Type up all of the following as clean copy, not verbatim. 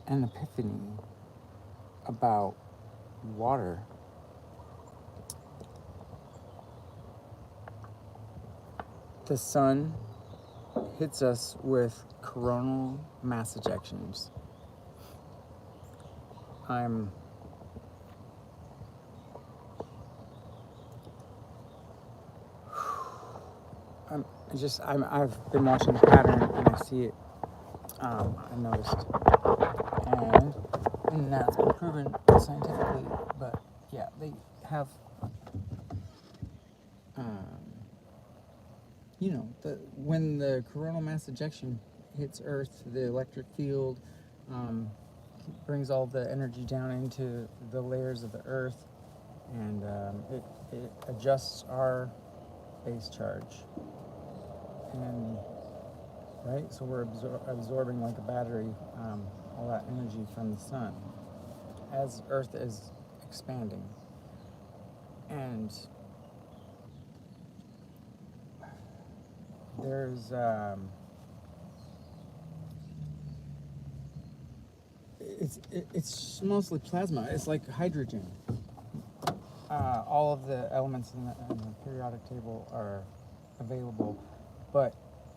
an epiphany about water. The sun hits us with coronal mass ejections. I'm I've been watching the pattern and I see it. I noticed, and now it's been proven scientifically. But yeah, they have, um, when the coronal mass ejection hits Earth, the electric field brings all the energy down into the layers of the Earth, and it adjusts our base charge. And right, so we're absorbing like a battery all that energy from the sun as Earth is expanding. And there's it's mostly plasma. It's like hydrogen. All of the elements in the periodic table are available, but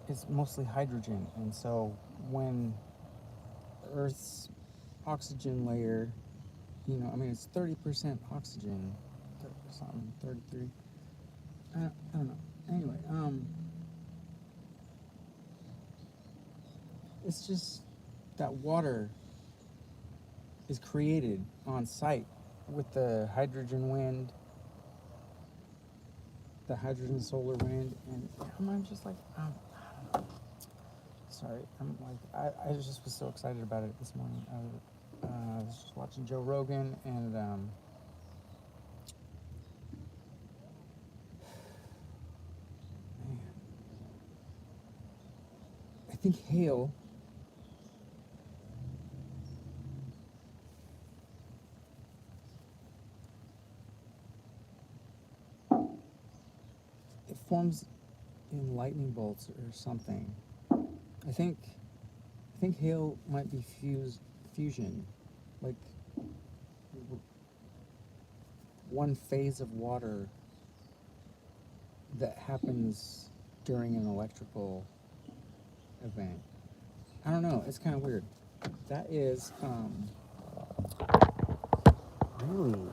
it's mostly hydrogen. And so when Earth's oxygen layer, it's 30% oxygen, something, 33. I don't know. Anyway, it's just that water is created on site with the hydrogen wind, the hydrogen solar wind, and I'm just like, I don't know. Sorry, I just was so excited about it this morning. I was just watching Joe Rogan, and man, I think hail it forms in lightning bolts or something. I think hail might be fusion, like one phase of water that happens during an electrical event. I don't know. It's kind of weird. That is really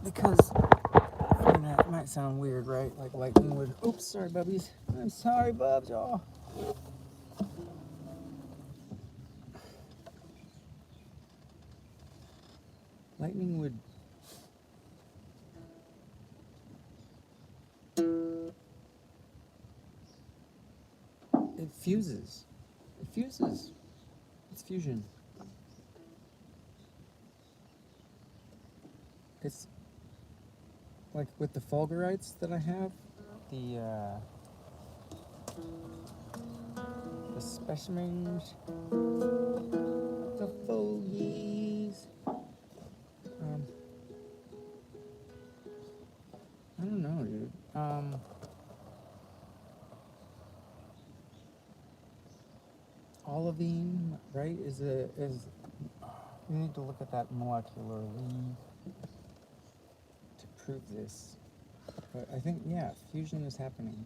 because it might sound weird, right? Like lightning would. Oops, sorry, bubbies. I'm sorry, bubs, y'all. Lightning would. It fuses. It fuses. It's fusion. It's like with the fulgurites that I have, the specimens, the fogies. I don't know, dude. Olivine, right? Is we need to look at that molecularly to prove this. But I think, yeah, fusion is happening.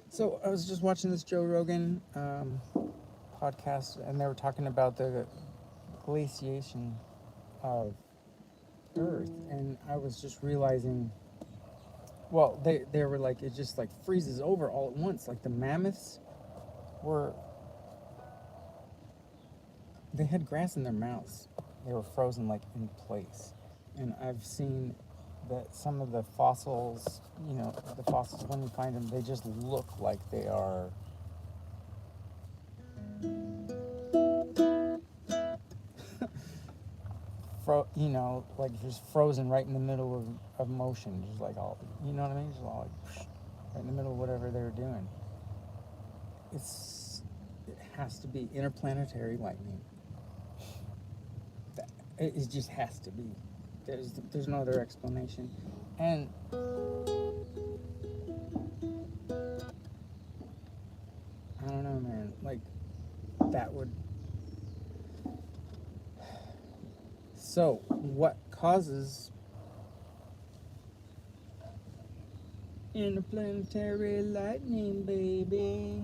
So I was just watching this Joe Rogan podcast, and they were talking about the glaciation of Earth, and I was just realizing, well, they were like, it just like freezes over all at once. Like the mammoths they had grass in their mouths. They were frozen like in place. And I've seen that some of the fossils, the fossils, when you find them, they just look like they are like just frozen right in the middle of motion, just like all, you know what I mean? Just all like right in the middle of whatever they were doing. It has to be interplanetary lightning. It just has to be. there's no other explanation. And I don't know, man. Like that would. So what causes interplanetary lightning, baby?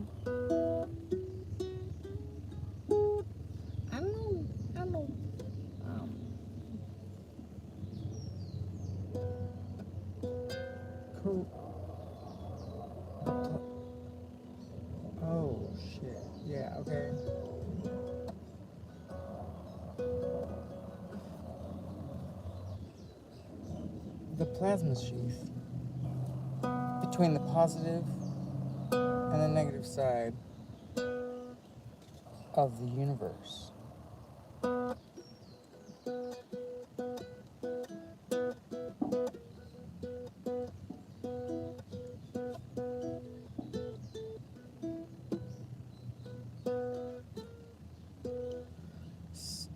I don't know. I don't know. Oh shit. Yeah. Okay. The plasma sheath between the positive and the negative side of the universe.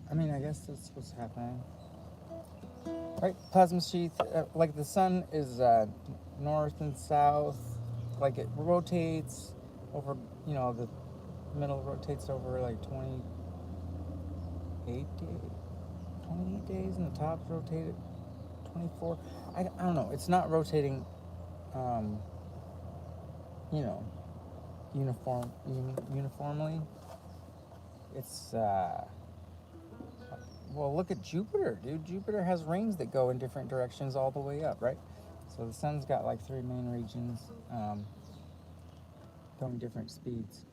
I mean, I guess that's what's happening. Right? Plasma sheath, like the sun is north and south, like it rotates over, the middle rotates over like 28 days, and the top rotated 24. I don't know. It's not rotating, uniformly. It's, well, look at Jupiter, dude. Jupiter has rings that go in different directions all the way up, right? So the sun's got like 3 main regions, going different speeds.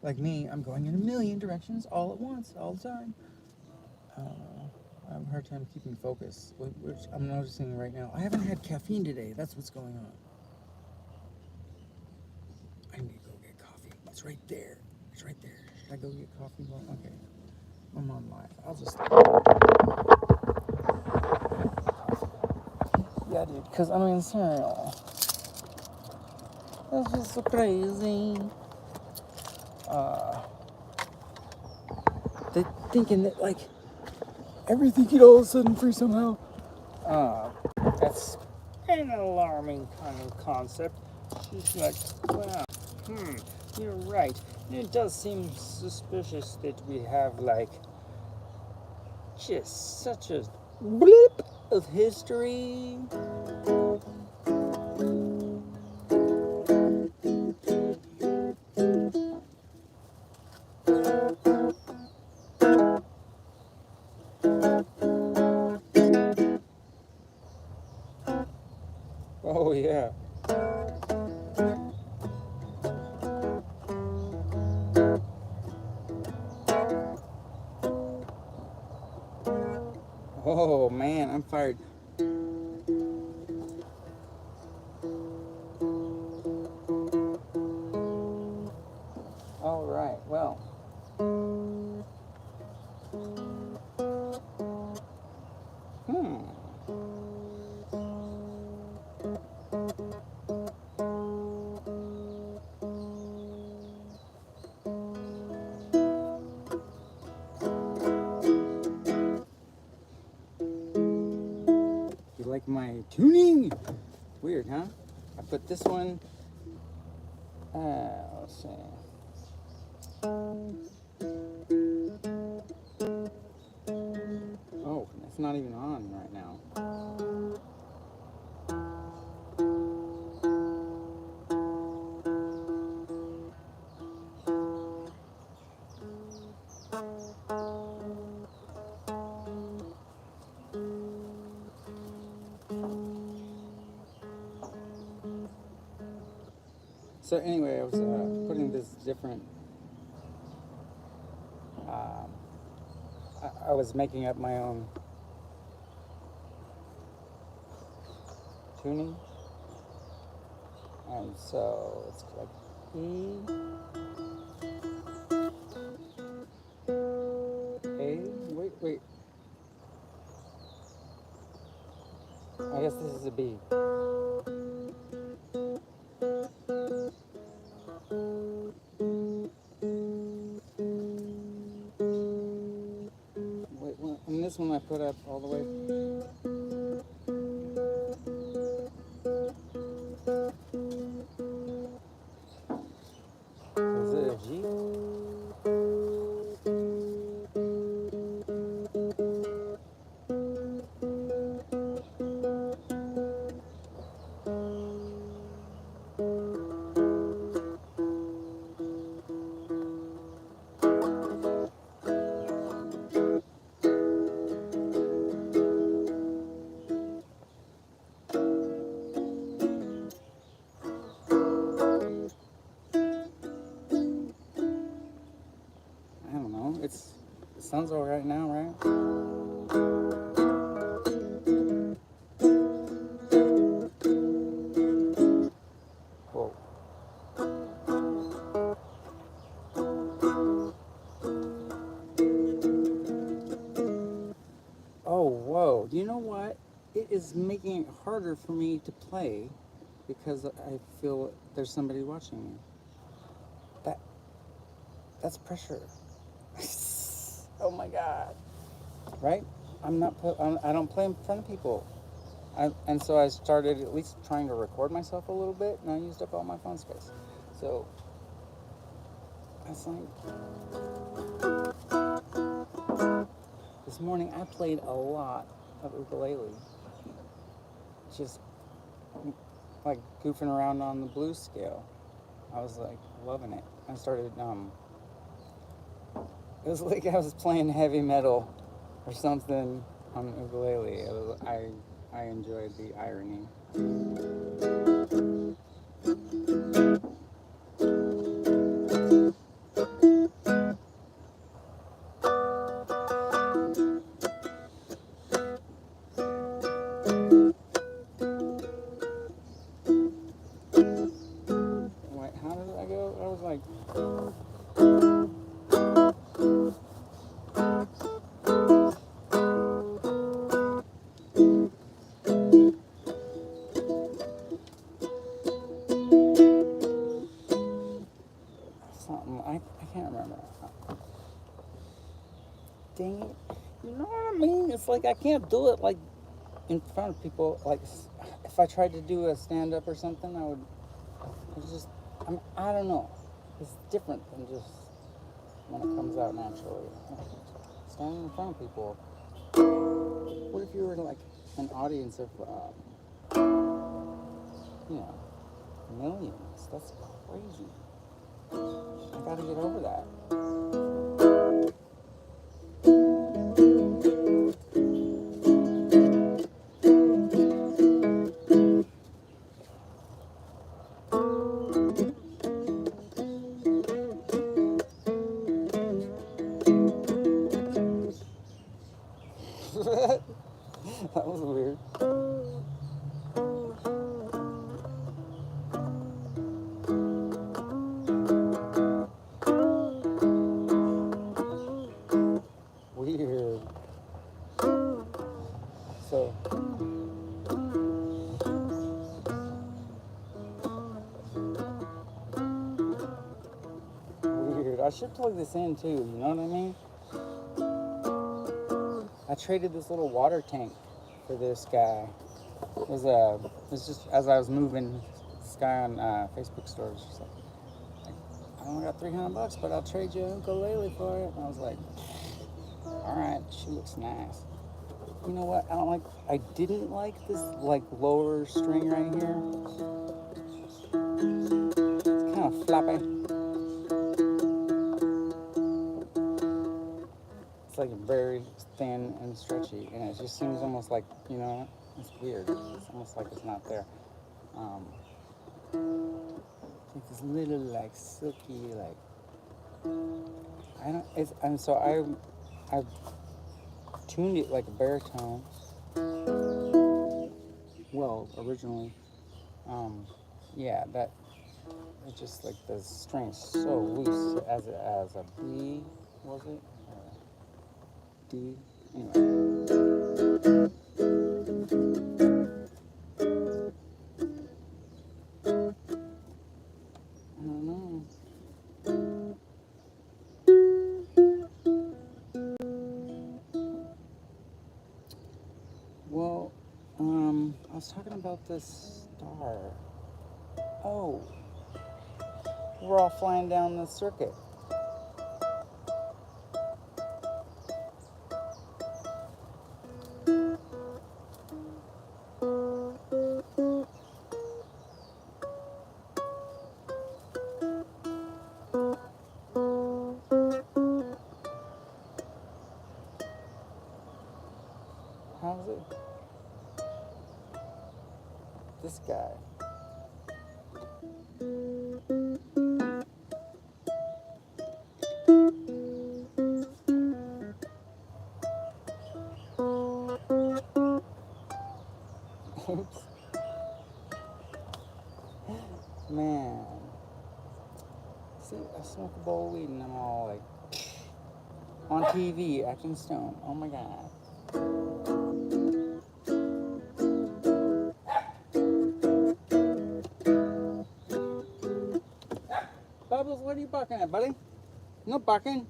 Like me, I'm going in a million directions all at once, all the time. I have a hard time keeping focus, which I'm noticing right now. I haven't had caffeine today. That's what's going on. I need to go get coffee. It's right there. It's right there. Should I go get coffee? Well, okay. I'm on live. I'll just... Yeah, dude. Because, I mean, serial. That's just so crazy. They're thinking that, like, everything could all of a sudden free somehow. That's an alarming kind of concept. She's like, wow, you're right. It does seem suspicious that we have, like, just such a blip of history. Oh, yeah. Oh, man, I'm fired. All right, well. You like my tuning? Weird, huh? I put this one, let's see. Oh, it's not even on right now. So anyway, I was putting this different, I was making up my own tuning, and so it's like E, A, wait, I guess this is a B. one I put up all the way? Is it a G? I don't know. It sounds all right now, right? Whoa. Oh, whoa. Do you know what? It is making it harder for me to play because I feel there's somebody watching me. That's pressure. Oh my God. Right? I don't play in front of people. And so I started at least trying to record myself a little bit, and I used up all my phone space. So it's like this morning I played a lot of ukulele, just like goofing around on the blues scale. I was like loving it. I started it was like I was playing heavy metal or something on the ukulele. I enjoyed the irony. Wait, how did I go? I was like, something. I can't remember. Dang it. You know what I mean? It's like I can't do it like in front of people. Like if I tried to do a stand up or something, I don't know. It's different than just when it comes out naturally. Standing in front of people. What if you were like an audience of, millions? That's crazy. I gotta get over that. That was weird. Weird. So weird. I should plug this in too, you know what I mean? I traded this little water tank for this guy. It was just as I was moving this guy on Facebook stores. Just like, I only got $300, but I'll trade you a ukulele for it. And I was like, all right, she looks nice. You know what? I didn't like this like lower string right here. It's kind of floppy. It's like very thin and stretchy, and it just seems almost like, it's weird. It's almost like it's not there. Like this little like silky like I tuned it like a baritone. Well, originally, that it just like the string is so loose as a B, was it? Or D? Anyway. I don't know. was talking about this star. Oh, we're all flying down the circuit. How's it? This guy. Oops. Man. See, I smoke a bowl of weed and I'm all like on TV acting stone. Oh my god. Bubbles, what are you barking at, buddy? No barking.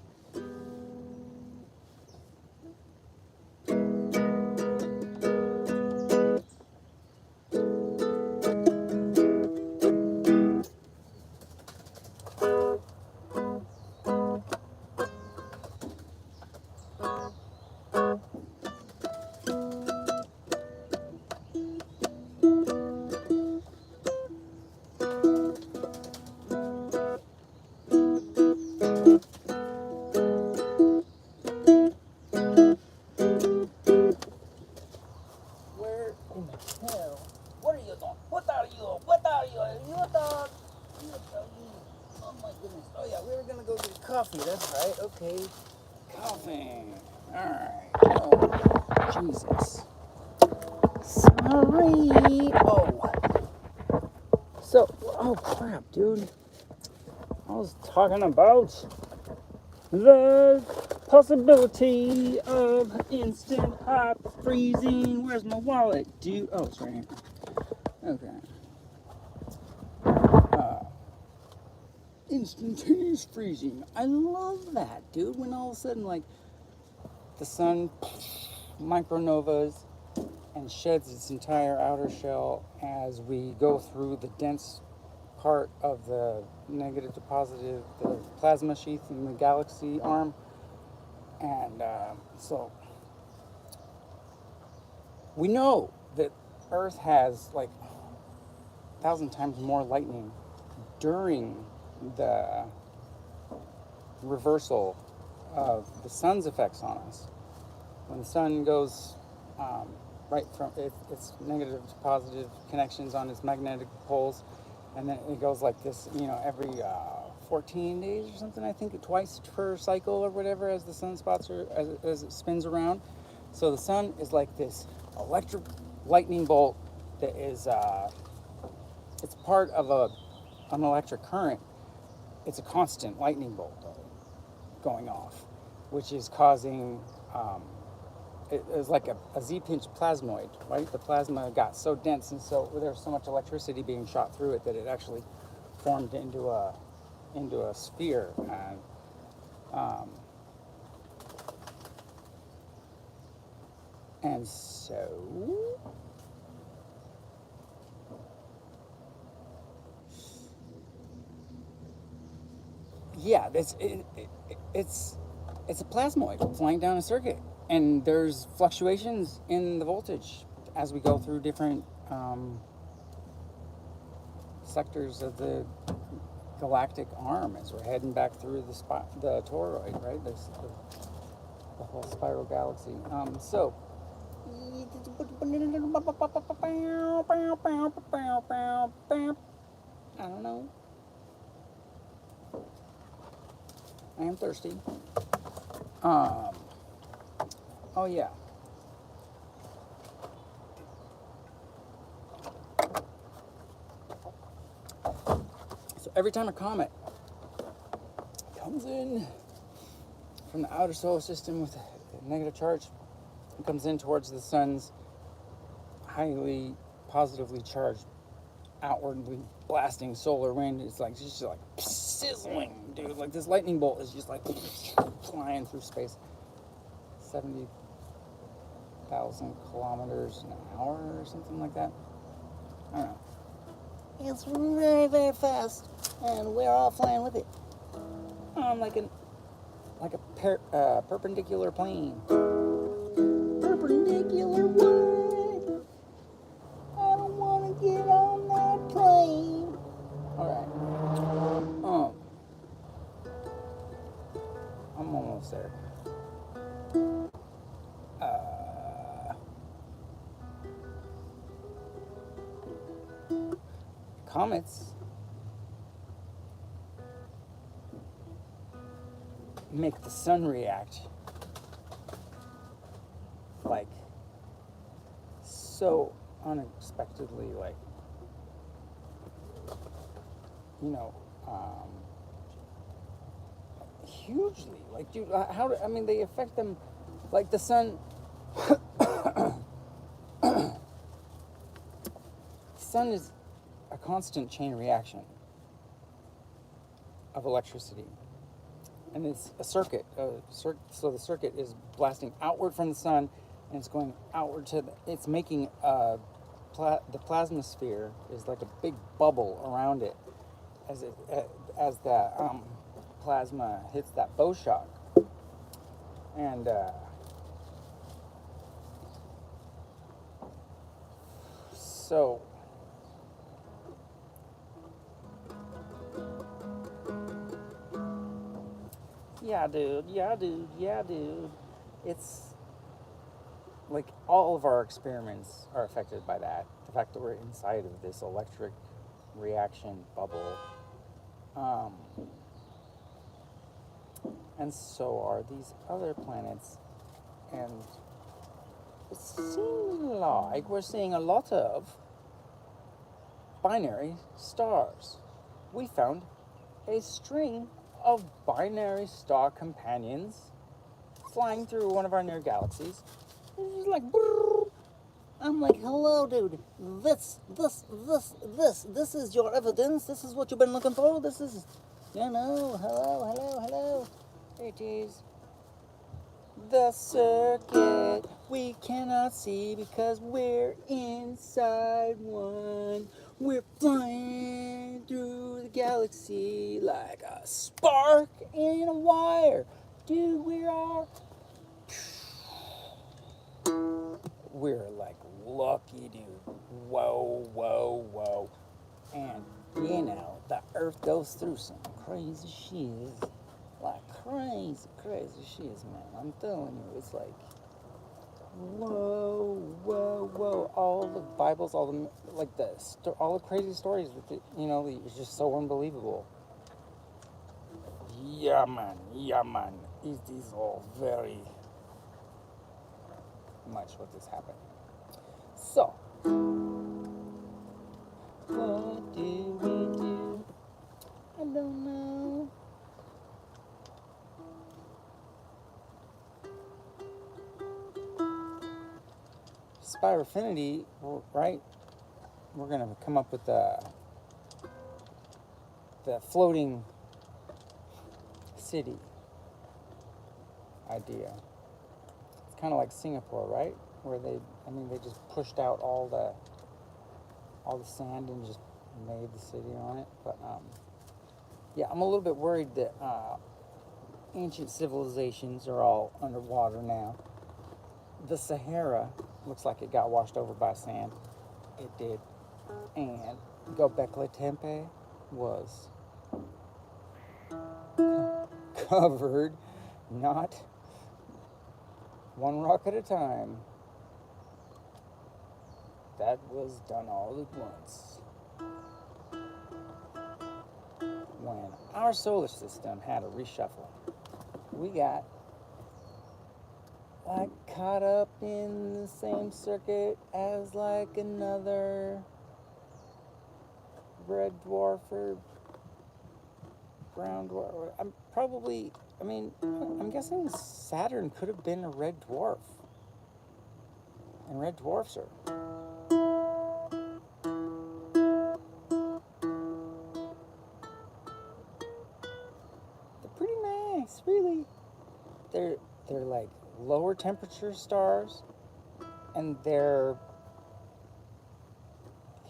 Coffee, that's right, okay. Coffee. Alright. Oh, Jesus. Sorry. Oh crap, dude. I was talking about the possibility of instant hot freezing. Where's my wallet, dude? Oh, it's right here. Okay. Instantaneous freezing. I love that, dude. When all of a sudden, like, the sun micronovas and sheds its entire outer shell as we go through the dense part of the negative to positive, the plasma sheath in the galaxy arm. And so we know that Earth has like 1,000 times more lightning during the reversal of the sun's effects on us. When the sun goes right from its negative to positive connections on its magnetic poles, and then it goes like this, every 14 days or something, I think, twice per cycle or whatever, as the sunspots as it spins around. So the sun is like this electric lightning bolt that is it's part of an electric current. It's a constant lightning bolt going off, which is causing, it was like a Z-pinch plasmoid, right? The plasma got so dense and so there was so much electricity being shot through it that it actually formed into a sphere. And so yeah, it's a plasmoid flying down a circuit, and there's fluctuations in the voltage as we go through different sectors of the galactic arm as we're heading back through the toroid, right? The whole spiral galaxy. So I don't know. I am thirsty. Oh yeah. So every time a comet comes in from the outer solar system with a negative charge, it comes in towards the sun's highly positively charged, outwardly blasting solar wind. It's like just like sizzling, dude. Like this lightning bolt is just like flying through space. 1,000 kilometers an hour or something like that. I don't know. It's very, very fast, and we're all flying with it on like a perpendicular plane. Perpendicular what? I don't want to get on that plane. All right. I'm almost there. Comets make the sun react like so unexpectedly, like, you know, hugely. Like, dude, I mean, they affect them like the sun. The sun is a constant chain reaction of electricity. And it's a circuit. So the circuit is blasting outward from the sun, and it's going outward to it's making the plasma sphere is like a big bubble around it as the plasma hits that bow shock. And so yeah, dude. It's like all of our experiments are affected by that. The fact that we're inside of this electric reaction bubble. And so are these other planets. And it seems like we're seeing a lot of binary stars. We found a string of binary star companions flying through one of our near galaxies. It's just like, brrr. I'm like, hello, dude. This is your evidence. This is what you've been looking for. This is, hello. It is the circuit we cannot see because we're inside one. We're flying through the galaxy like a spark in a wire. Dude, we're like lucky, dude. Whoa. And, the Earth goes through some crazy shit. Like crazy shit, man. I'm telling you, it's like, whoa. All the Bibles, all the crazy stories with it, it's just so unbelievable. Yeah, man. It is all very much what is happening. So, what do we do? I don't know. Spirofinity, right? We're gonna come up with the floating city idea. It's kind of like Singapore, right? Where they just pushed out all the sand and just made the city on it. But yeah, I'm a little bit worried that ancient civilizations are all underwater now. The Sahara looks like it got washed over by sand. It did. And Göbekli Tepe was covered, not one rock at a time. That was done all at once. When our solar system had a reshuffle, we got like caught up in the same circuit as like another red dwarf or brown dwarf. I'm guessing Saturn could have been a red dwarf. And red dwarfs are pretty nice, really. They're like lower temperature stars, and their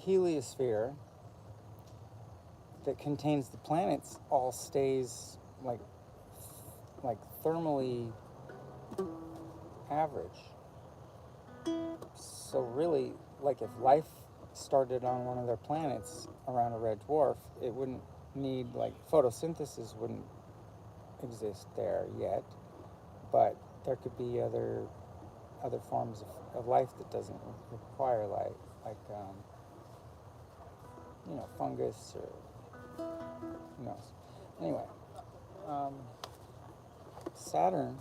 heliosphere that contains the planets all stays like thermally average. So really, like if life started on one of their planets around a red dwarf, it wouldn't need, like, photosynthesis wouldn't exist there yet, but there could be other forms of life that doesn't require light, like fungus, or who knows. Anyway, Saturn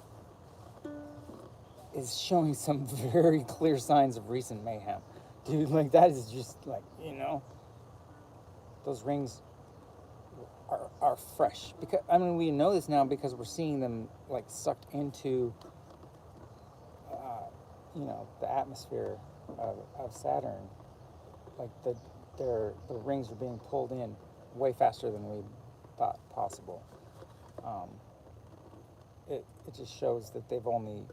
is showing some very clear signs of recent mayhem. Dude, like, that is just, like, those rings are fresh. Because, I mean, we know this now because we're seeing them, like, sucked into, the atmosphere of Saturn. Like, the rings are being pulled in way faster than we thought possible. It just shows that they've only,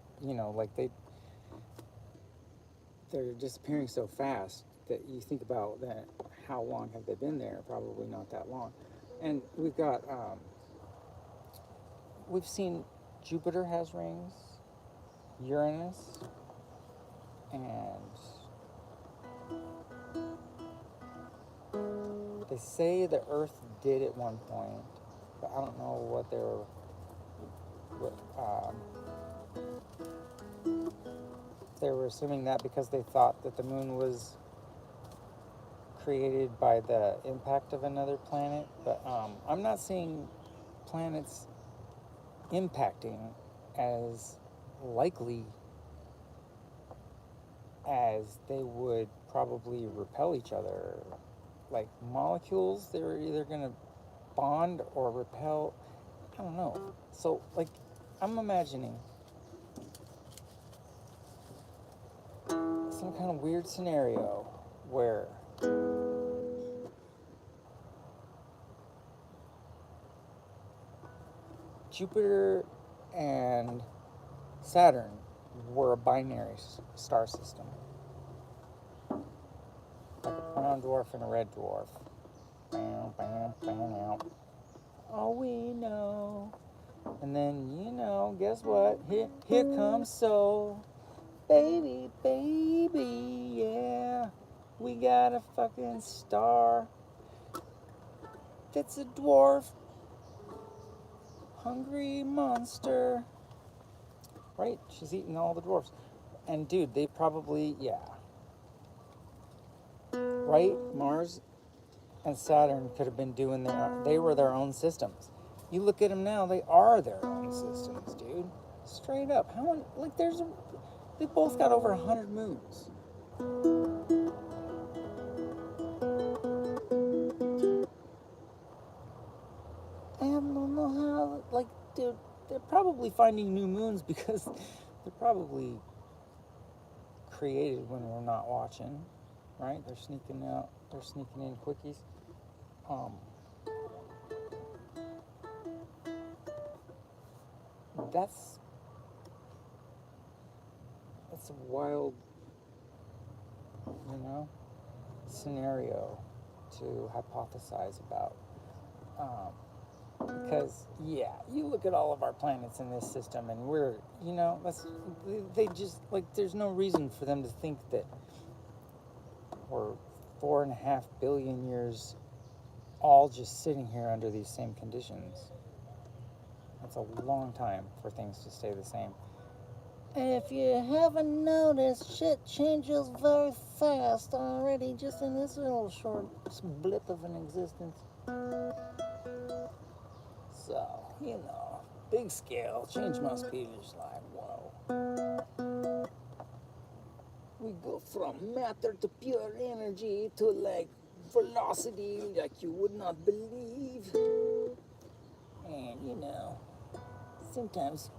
they're disappearing so fast that you think about that, how long have they been there? Probably not that long. And we've got, we've seen Jupiter has rings, Uranus, and they say the Earth did at one point, but I don't know what they were assuming that because they thought that the moon was created by the impact of another planet, but I'm not seeing planets impacting as likely as they would probably repel each other. Like molecules, they're either going to bond or repel. I don't know. So, like, I'm imagining some kind of weird scenario where Jupiter and Saturn were a binary star system, like a brown dwarf and a red dwarf. Bam, bam, bam. Oh, we know. And then, guess what? Here comes Soul. Baby, baby, yeah. We got a fucking star that's a dwarf. Hungry monster. Right? She's eating all the dwarfs. And dude, they probably, right? Mars and Saturn could have been doing they were their own systems. You look at them now, they are their own systems, dude. Straight up. How many, like, they both got over 100 moons. I don't know how, like, dude, they're probably finding new moons because they're probably created when we're not watching, right? They're sneaking in quickies. That's a wild, scenario to hypothesize about. Because, you look at all of our planets in this system and we're, they just, like, there's no reason for them to think that we're 4.5 billion years all just sitting here under these same conditions. That's a long time for things to stay the same. If you haven't noticed, shit changes very fast already, just in this little short blip of an existence. So, big scale, change must be just like, whoa. We go from matter to pure energy to, like, velocity like you would not believe. And, sometimes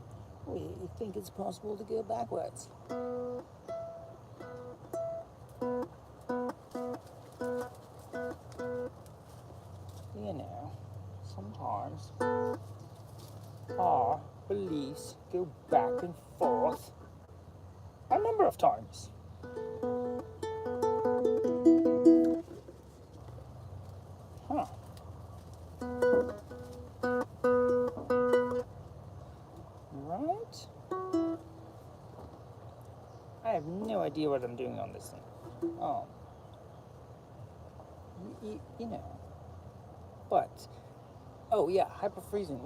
we think it's possible to go backwards. Sometimes our beliefs go back and forth a number of times. have no idea what I'm doing on this thing. You know. But, oh yeah, hyperfreezing.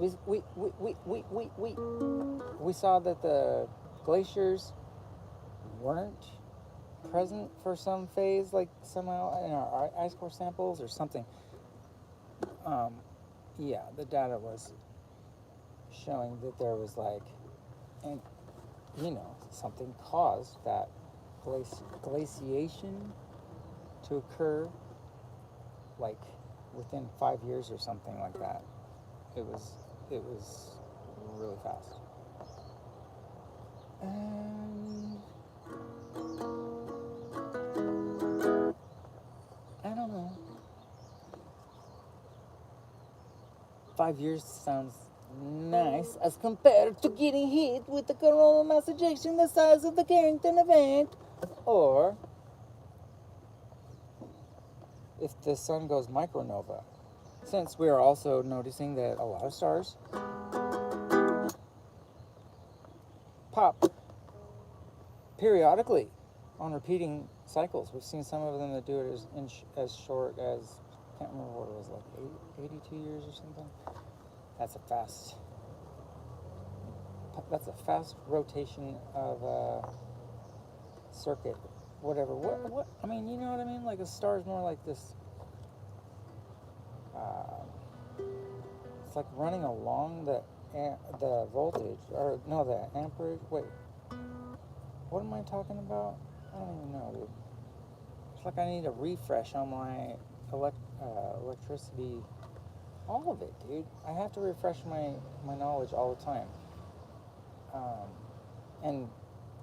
We saw that the glaciers weren't present for some phase, like somehow in our ice core samples or something. Yeah, the data was showing that there was like, and something caused that glaciation to occur, like within 5 years or something like that. It was really fast. And I don't know. 5 years sounds nice as compared to getting hit with the coronal mass ejection the size of the Carrington event. Or if the sun goes micronova, since we are also noticing that a lot of stars pop periodically on repeating cycles. We've seen some of them that do it as short as, I can't remember what it was, like 82 years or something. That's a fast rotation of a circuit, whatever. What? I mean, you know what I mean? Like a star is more like this. It's like running along the voltage, or no, the amperage. Wait, what am I talking about? I don't even know, dude. It's like I need a refresh on my electricity. All of it, dude. I have to refresh my knowledge all the time. And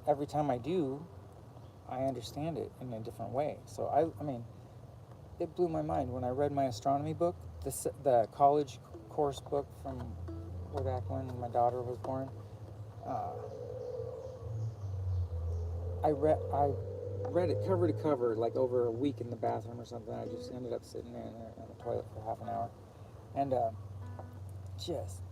every time I do, I understand it in a different way. So I mean, it blew my mind when I read my astronomy book, the college course book from way back when my daughter was born. I read it cover to cover, like over a week in the bathroom or something. I just ended up sitting there in the toilet for half an hour, and just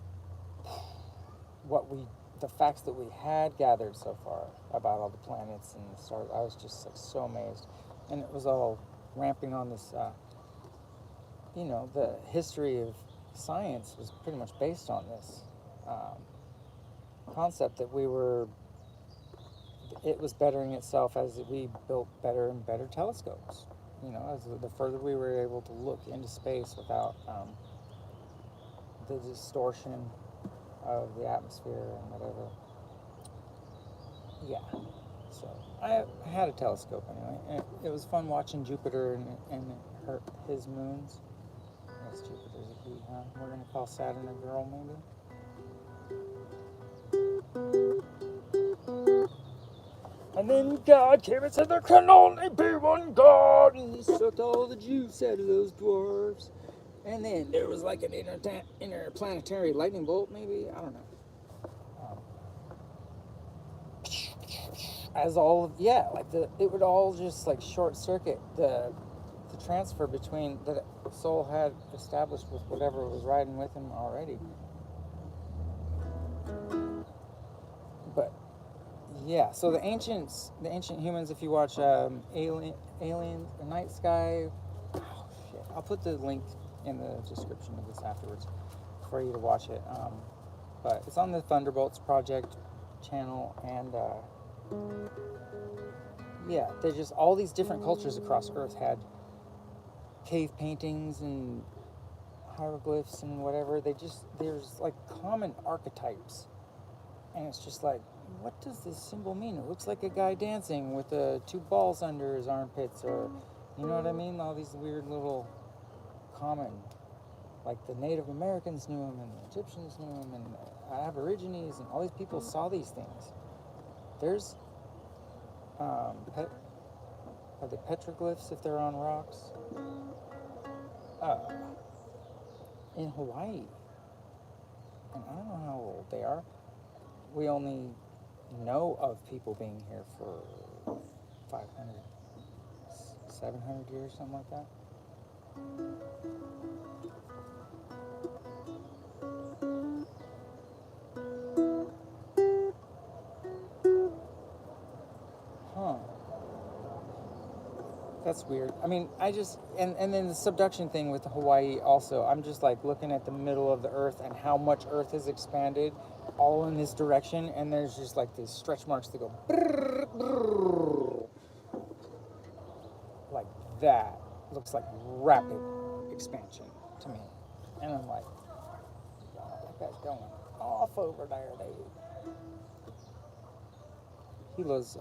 the facts that we had gathered so far about all the planets and the stars. I was just like so amazed, and it was all ramping on this. The history of science was pretty much based on this concept that it was bettering itself as we built better and better telescopes. As the further we were able to look into space without the distortion of the atmosphere and whatever. Yeah. So I had a telescope anyway, and it was fun watching Jupiter and his moons. Yes, Jupiter's a he, huh? We're gonna call Saturn a girl, maybe. And then God came and said, there can only be one God, and he sucked all the juice out of those dwarves. And then there was like an interplanetary lightning bolt, maybe? I don't know. It would all just like short circuit the transfer between that Soul had established with whatever was riding with him already. But yeah, so the ancient humans, if you watch Aliens, The Night Sky, oh shit, I'll put the link in the description of this afterwards for you to watch it. But it's on the Thunderbolts Project channel, and yeah, there's just all these different cultures across Earth had cave paintings and hieroglyphs and whatever. There's like common archetypes, and it's just like, what does this symbol mean? It looks like a guy dancing with two balls under his armpits, or you know what I mean? All these weird little common, like the Native Americans knew him, and the Egyptians knew him, and the Aborigines, and all these people saw these things. There's are they petroglyphs if they're on rocks? In Hawaii, and I don't know how old they are. We only know of people being here for 500, 700 years, something like that. Huh. That's weird. I mean, I just and then the subduction thing with Hawaii also. I'm just like looking at the middle of the Earth and how much Earth has expanded, all in this direction, and there's just like these stretch marks that go brrr, brrr, like that. Looks like rapid expansion to me, and I'm like, wow, that guy's going off over there, dude. Hilo's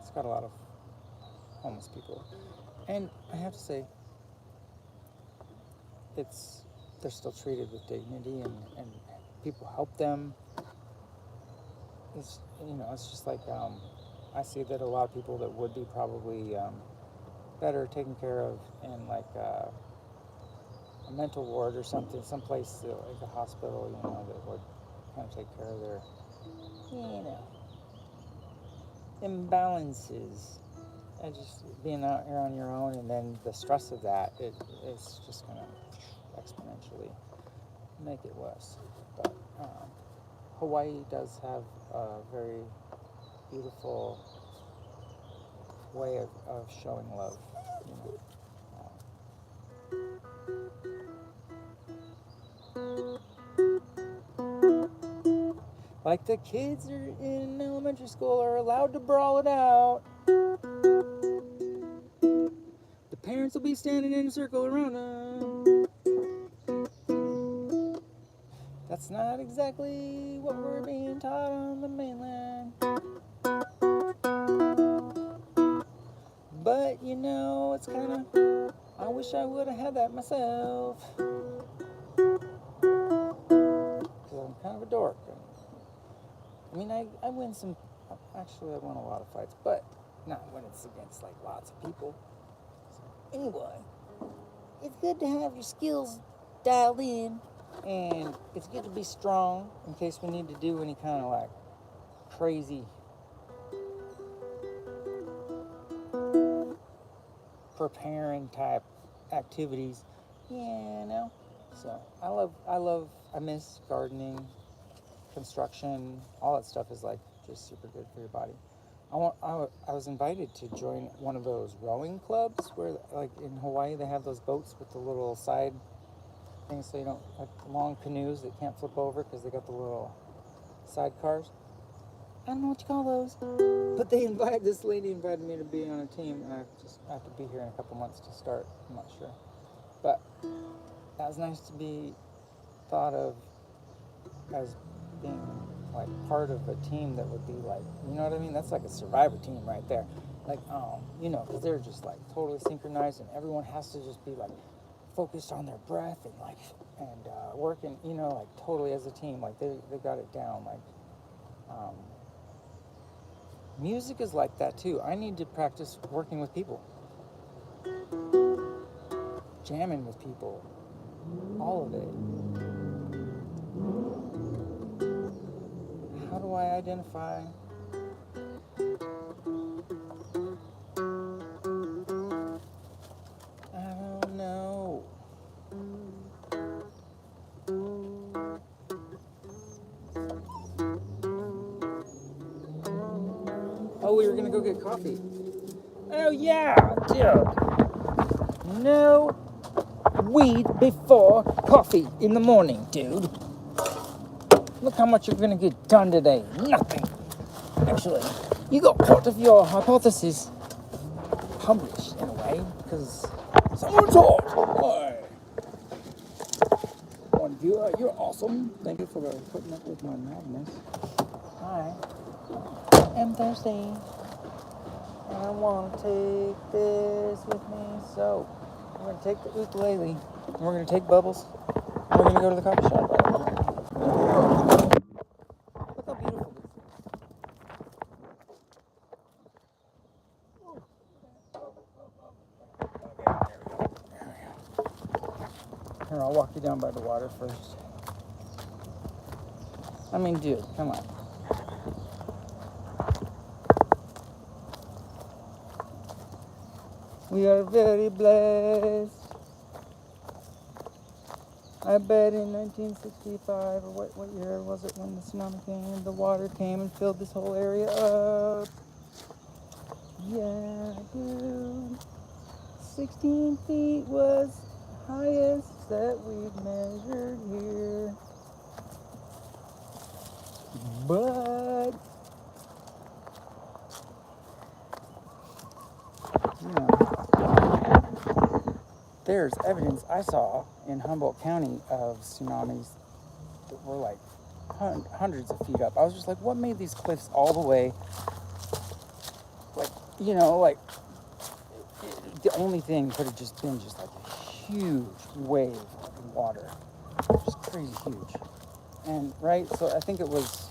it's got a lot of homeless people, and I have to say, they're still treated with dignity, and people help them. It's it's just like I see that a lot of people that would be probably better taken care of in like a mental ward or something, someplace like a hospital, that would kind of take care of their imbalances. And just being out here on your own, and then the stress of that, it's just going to exponentially make it worse. But Hawaii does have a very beautiful way of showing love. Like the kids are in elementary school are allowed to brawl it out. The parents will be standing in a circle around them. That's not exactly what we're being taught on the mainland. But it's kind of, I wish I would have had that myself. Because I'm kind of a dork. I mean, I win some, actually I won a lot of fights, but not when it's against like lots of people. So, anyway, it's good to have your skills dialed in, and it's good to be strong in case we need to do any kind of like crazy preparing type activities, So I miss gardening, construction, all that stuff is like just super good for your body. I was invited to join one of those rowing clubs where, like in Hawaii, they have those boats with the little side things, so you don't, like long canoes that can't flip over because they got the little sidecars. I don't know what you call those, but this lady invited me to be on a team, and I have to be here in a couple months to start. I'm not sure, but that was nice to be thought of as being like part of a team that would be like, you know what I mean? That's like a survivor team right there. Like, because they're just like totally synchronized, and everyone has to just be like focused on their breath and like working, like totally as a team. Like they got it down. Like, music is like that too. I need to practice working with people, jamming with people, all of it. How do I identify? I don't know. Oh, we were gonna go get coffee. Oh yeah, dude. No weed before coffee in the morning, dude. Look how much you're gonna get done today. Nothing. Actually, you got part of your hypothesis published in a way, because someone taught. Hi. One viewer, you're awesome. Thank you for putting up with my madness. Hi. I'm thirsty. I want to take this with me. So, we're going to take the ukulele. And we're going to take Bubbles. And we're going to go to the coffee shop. Look how beautiful this is. Here, I'll walk you down by the water first. I mean, dude, come on. We are very blessed. I bet in 1965, or what year was it when the tsunami came, the water came and filled this whole area up. Yeah, dude. 16 feet was highest that we've measured here. But, you know, there's evidence I saw in Humboldt County of tsunamis that were like hundreds of feet up. I was just like, what made these cliffs all the way, like, you know, like, the only thing could have just been just like a huge wave of water. Just crazy huge. And, right, so I think it was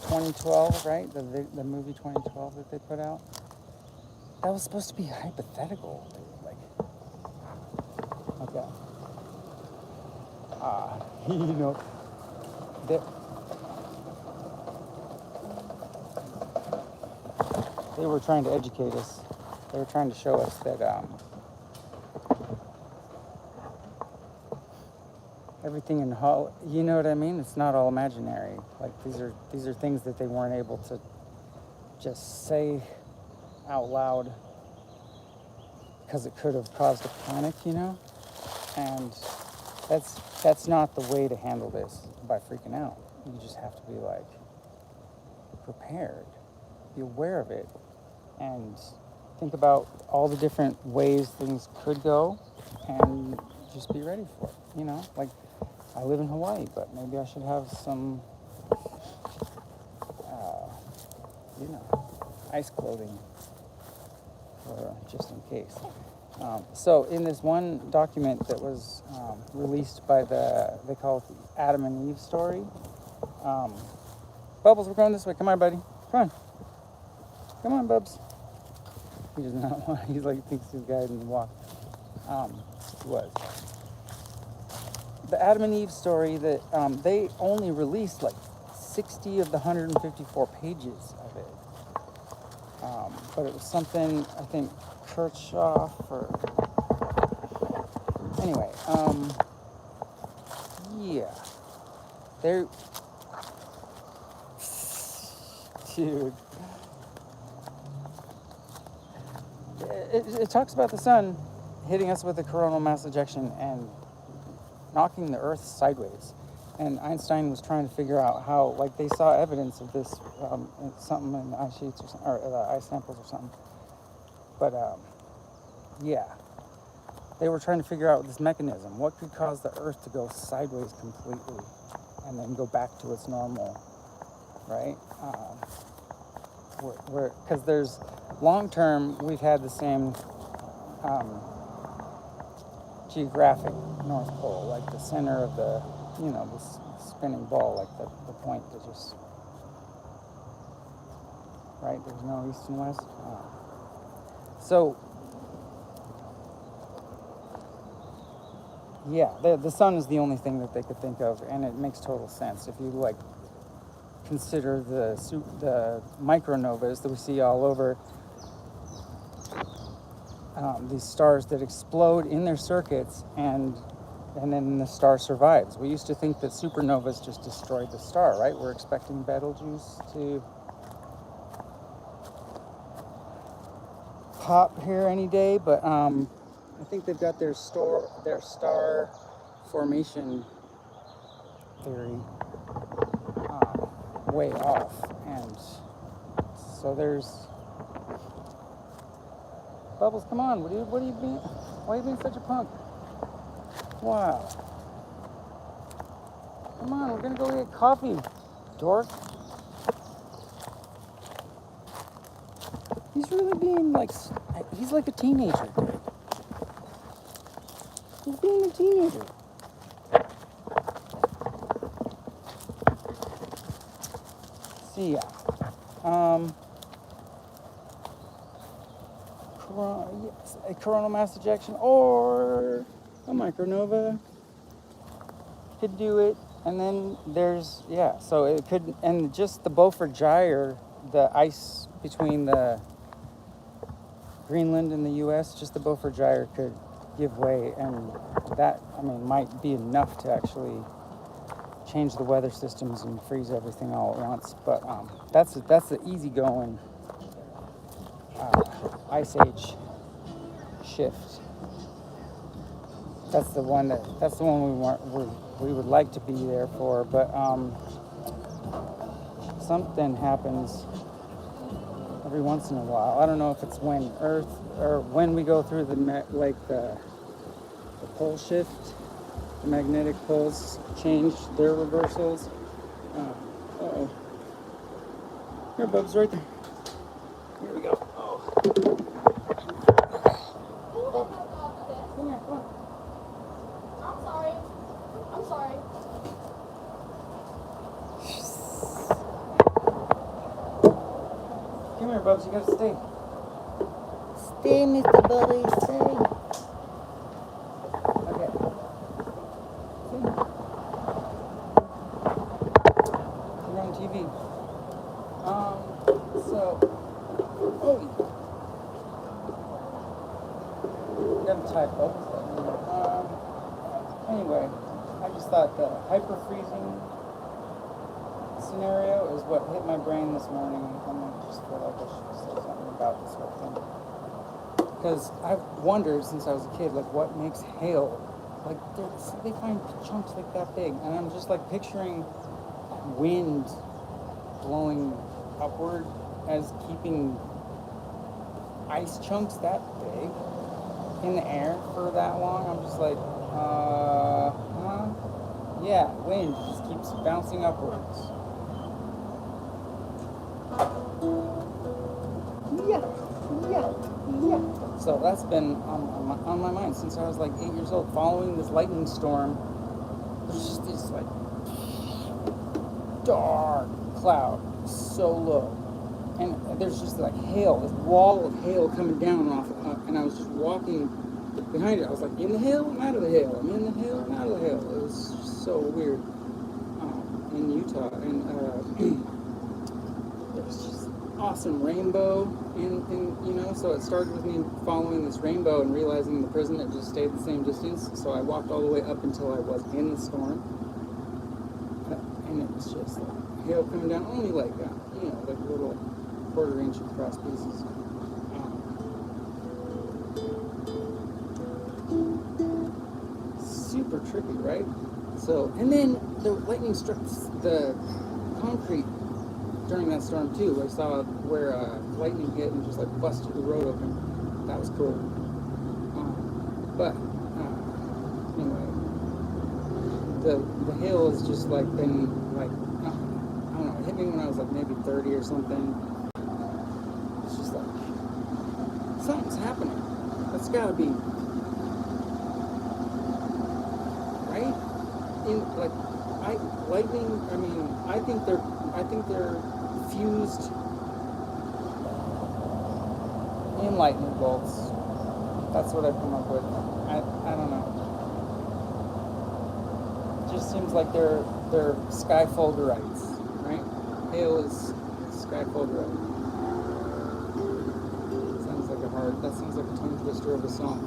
2012, right? The movie 2012 that they put out. That was supposed to be hypothetical, dude. Like, okay. You know, they were trying to educate us. They were trying to show us that everything in Hull, you know what I mean? It's not all imaginary. Like these are things that they weren't able to just say out loud because it could have caused a panic, you know? And that's not the way to handle this by freaking out. You just have to be like prepared, be aware of it, and think about all the different ways things could go and just be ready for it, you know? Like, I live in Hawaii, but maybe I should have some, you know, ice clothing for just in case. So in this one document that was released by they call it the Adam and Eve story. Bubbles, we're going this way. Come on, buddy. Come on. Come on, Bubs. He does not want, he's like, thinks he's guiding the walk. Was the Adam and Eve story that they only released like 60 of the 154 pages of it. But it was something, I think, Kirchhoff or... Anyway, yeah. They're... Dude. It talks about the sun hitting us with a coronal mass ejection and knocking the Earth sideways. And Einstein was trying to figure out how, like, they saw evidence of this, something in the ice sheets or the ice samples or something. But, yeah. They were trying to figure out this mechanism. What could cause the Earth to go sideways completely and then go back to its normal, right? Because there's, long term, we've had the same geographic North Pole, like the center of the, you know, this spinning ball, like the point that just, right, there's no east and west. So, yeah, the sun is the only thing that they could think of, and it makes total sense. If you, like, consider the micronovas that we see all over, these stars that explode in their circuits, and then the star survives. We used to think that supernovas just destroyed the star, right? We're expecting Betelgeuse to pop here any day, but I think they've got their star formation theory way off, and so there's... Bubbles, come on, what are you being? Why are you being such a punk? Wow. Come on, we're gonna go get coffee, dork. He's really being like, he's like a teenager, dude. He's being a teenager. See ya. Yes, a coronal mass ejection or a micronova could do it. And then there's, yeah, so it could, and just the Beaufort Gyre, the ice between the Greenland and the U.S., just the Beaufort Gyre could give way, and that, I mean, might be enough to actually change the weather systems and freeze everything all at once. But that's the easygoing ice age shift. That's the one we would like to be there for, but something happens every once in a while. I don't know if it's when Earth or when we go through the pole shift, the magnetic poles change their reversals. Uh-oh. Here, Bub's right there. Here we go. Oh. Come here, come on. I'm sorry. Come here, Bubs, you gotta stay. Stay, Mr. Bully, stay. Okay. You're on TV. Oh, you got a typo. Anyway, I just thought the hyper freezing scenario is what hit my brain this morning, and I just feel like I should say something about this whole thing. Because I've wondered since I was a kid, like, what makes hail? Like, they find chunks like that big, and I'm just like picturing wind blowing upward as keeping ice chunks that big in the air for that long. I'm just like, yeah, wind just keeps bouncing upwards. Yeah. So that's been on my mind since I was like 8 years old. Following this lightning storm, there's just this like dark cloud, so low, and there's just like hail, this wall of hail coming down off, and I was just walking behind it. I was like, in the hail, I'm out of the hail. I'm in the hail, I'm out of the hail. It was just so weird in Utah, and there's just awesome rainbow, and so it started with me following this rainbow and realizing the prison had just stayed the same distance. So I walked all the way up until I was in the storm, and it was just like hail coming down, only like like little quarter-inch across pieces. Super trippy, right? So, and then the lightning struck the concrete during that storm too. I saw where lightning hit and just like busted the road open. That was cool. But anyway, the hail has just like been like, I don't know, it hit me when I was like maybe 30 or something. It's just like, something's happening. That's gotta be right? Lightning, I think they're fused in lightning bolts. That's what I've come up with. I don't know. It just seems like they're skyfolgerites, right? Hail is skyfolgerite. That sounds like a tongue twister of a song.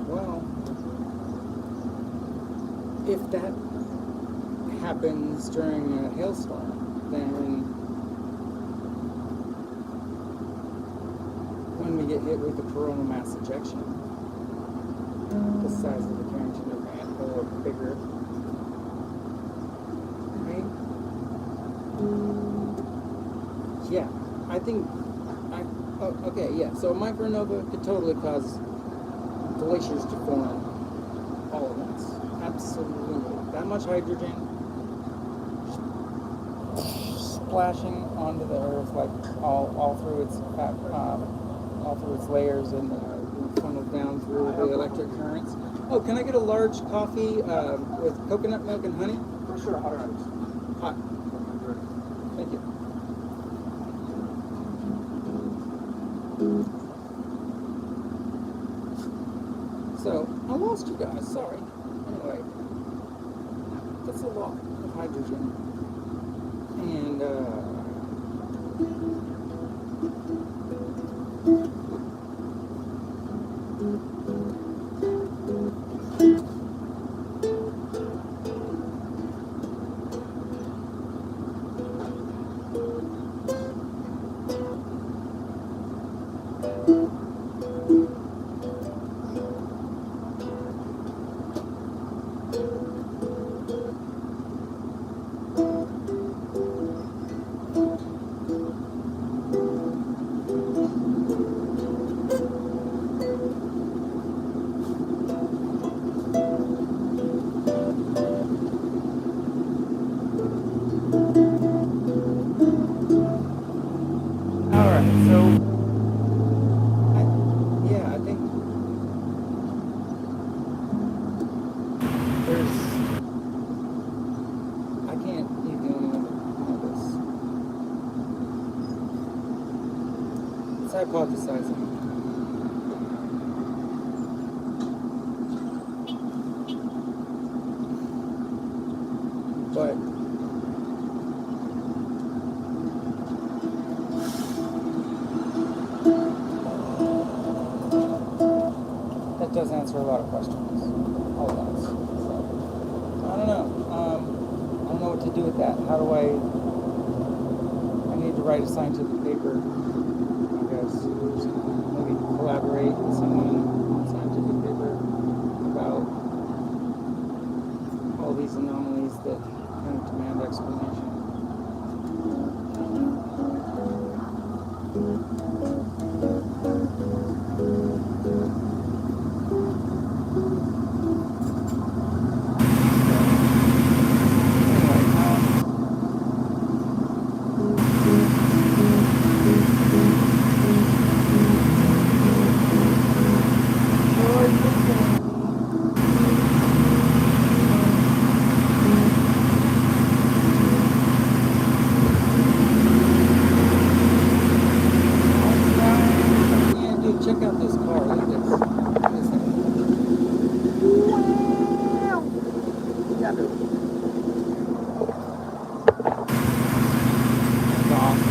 Well, if that happens during a hailstorm, then when we get hit with the coronal mass ejection, the size of the Carrington event or bigger, right? Yeah, I think okay, yeah. So a micronova could totally cause glaciers to form all at once. Absolutely. That much hydrogen splashing onto the earth, like all through its layers and funneled down through the electric currents. Oh, can I get a large coffee with coconut milk and honey? For sure, hot or ice? Hot. Thank you. So, I lost you guys, sorry. Anyway, that's a lot of hydrogen. And, hypothesizing. But that does answer a lot of questions. All of us. So, I don't know. I don't know what to do with that. How do I need to write a scientific paper, I guess. Maybe collaborate with someone on a scientific paper about all these anomalies that kind of demand explanation. Check out this car. Look at this. Look at this thing. Wow. Yeah, dude. It's awesome.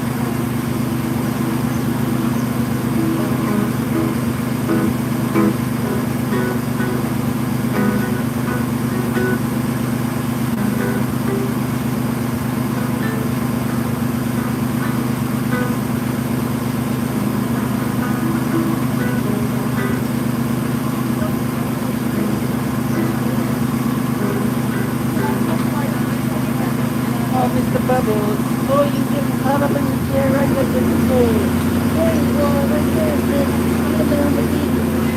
Oh, Mr. Bubbles. Oh, you getting caught up in the chair right up in the chair. There you go, right there, sis. Come down with me.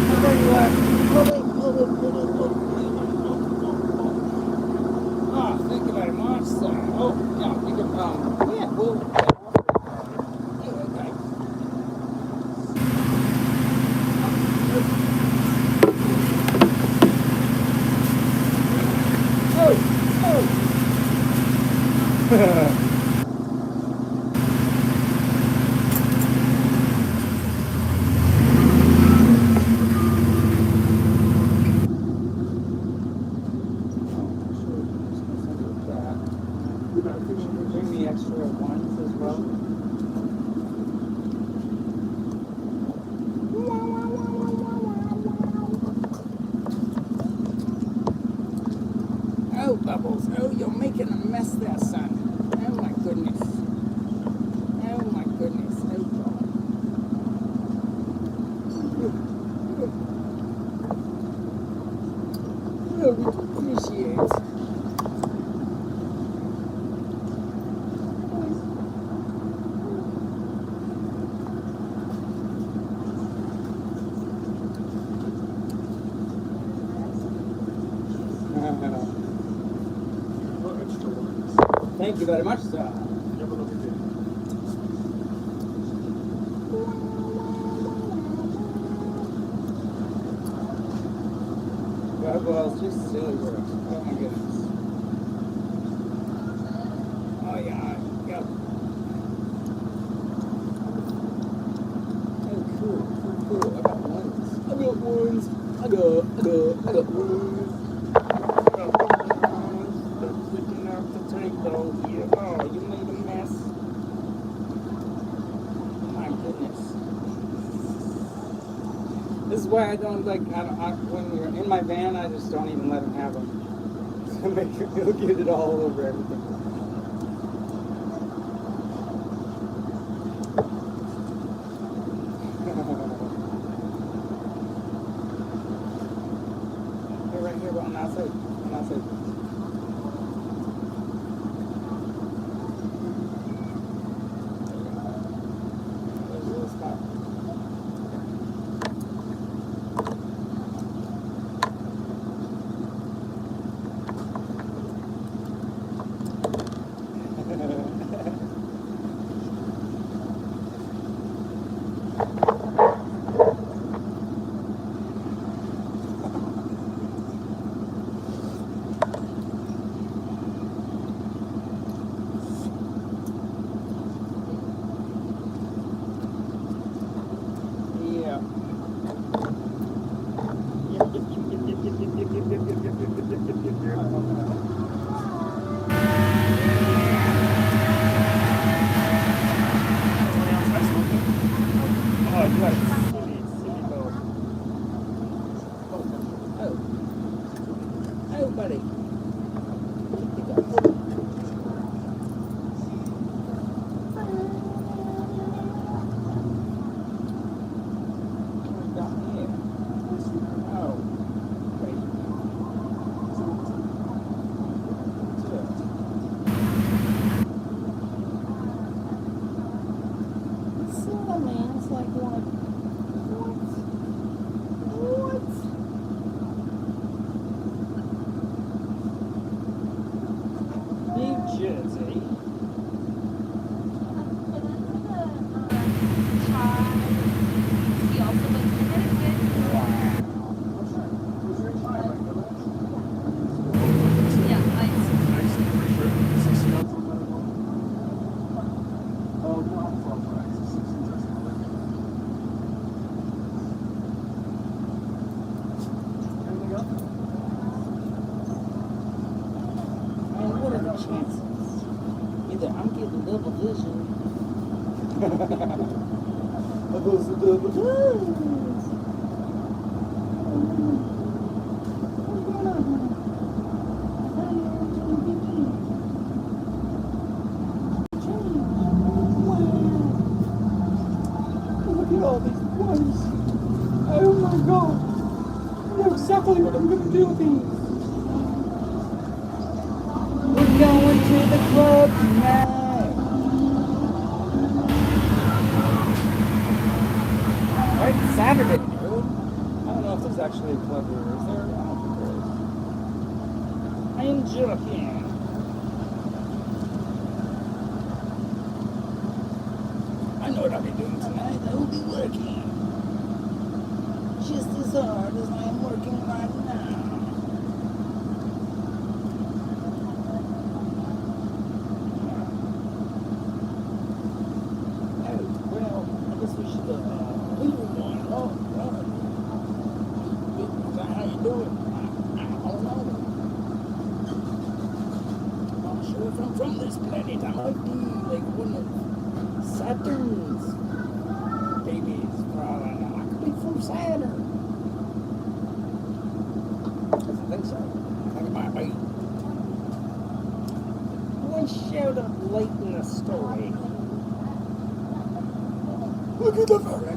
Oh, there you are. Oh, wait, Oh, thank you very much, sir. Oh, yeah, you can, yeah, we'll, okay. Bring the extra ones as well. Oh, Bubbles. Oh, you're making a mess there, son. Oh, my goodness. Oh, my goodness. Oh, God. Oh, we appreciate. Thank you very much, sir. Well, it's just silly work. Oh my goodness. Oh yeah, yep. Oh cool. I got ones. I got ones. I got ones. Oh, you made a mess. My goodness. This is why I don't like, when we're in my van, I just don't even let him have them. He'll get it all over everything. They're right here, but I'm outside. Double vision. Those are double visions. What's going on, man? How you doing, baby? Change. Wow. Look at all these ones. Oh my god. I know exactly what I'm gonna do with these. We're going to the club tonight. Right, Saturday, dude. I don't know if there's actually a club here. Is there? I don't think there is. I am joking. I know what I'll be doing tonight. I will be working just as hard as I am working right now. Oh, well, I guess we should leave one. Oh, God. How you doing? I don't know. I'm not sure if I'm from this planet. I might be like one of Saturn's babies. For all I know. I could be from Saturn. I think so. I think it might be. One showed up late in the story. Look at the fire.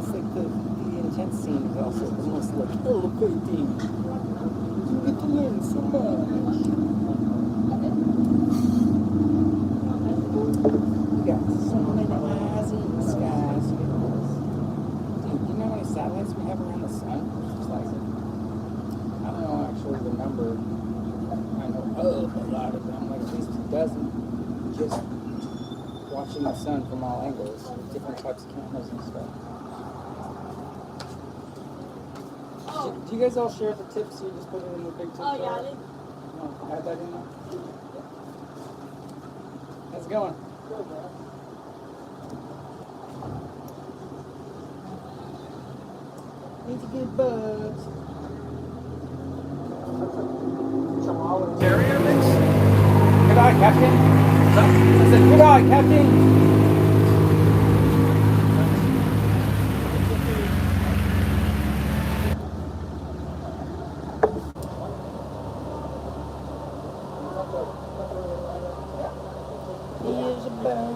It's like the intense scene is also the most like elevating. You get to learn so much. We got so many eyes in the sky. Dude, you know how many satellites we have around the sun? It's like, I don't know actually the number. I know of a lot of them, like at least a dozen. Just watching the sun from all angles, with different types of cameras and stuff. Do you guys all share the tips? You just put it in the big tip jar? Oh, yeah, I did. Add that in there? How's it going? Need to get bugs. Terrier mix? Good eye, Captain. I said, good eye, Captain. Here's a bird.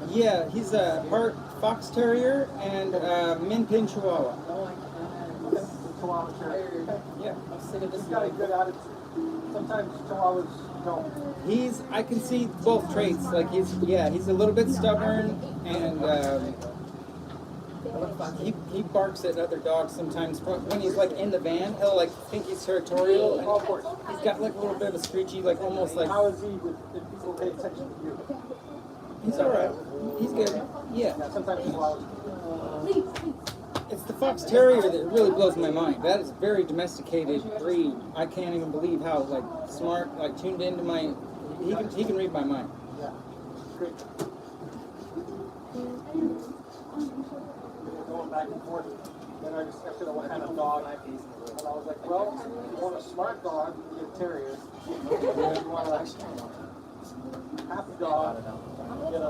Yeah, he's a part fox terrier and min pin chihuahua. Chihuahua terrier. Yeah. He's got a good attitude. Sometimes Chihuahuas don't. I can see both traits. Like he's a little bit stubborn and he barks at other dogs sometimes. When he's like in the van, he'll like think he's territorial and he's got like a little bit of a screechy, like almost like. How is he if people pay attention to you? He's all right. He's good. Yeah. Sometimes Chihuahuas. It's the fox terrier that really blows my mind. That is a very domesticated breed. I can't even believe how like smart, like tuned into my. He can read my mind. Yeah. Great. Going back and forth. Then I discussed what kind of dog. And I was like, well, if you want a smart dog, you get a terrier. If you want a happy dog, you get a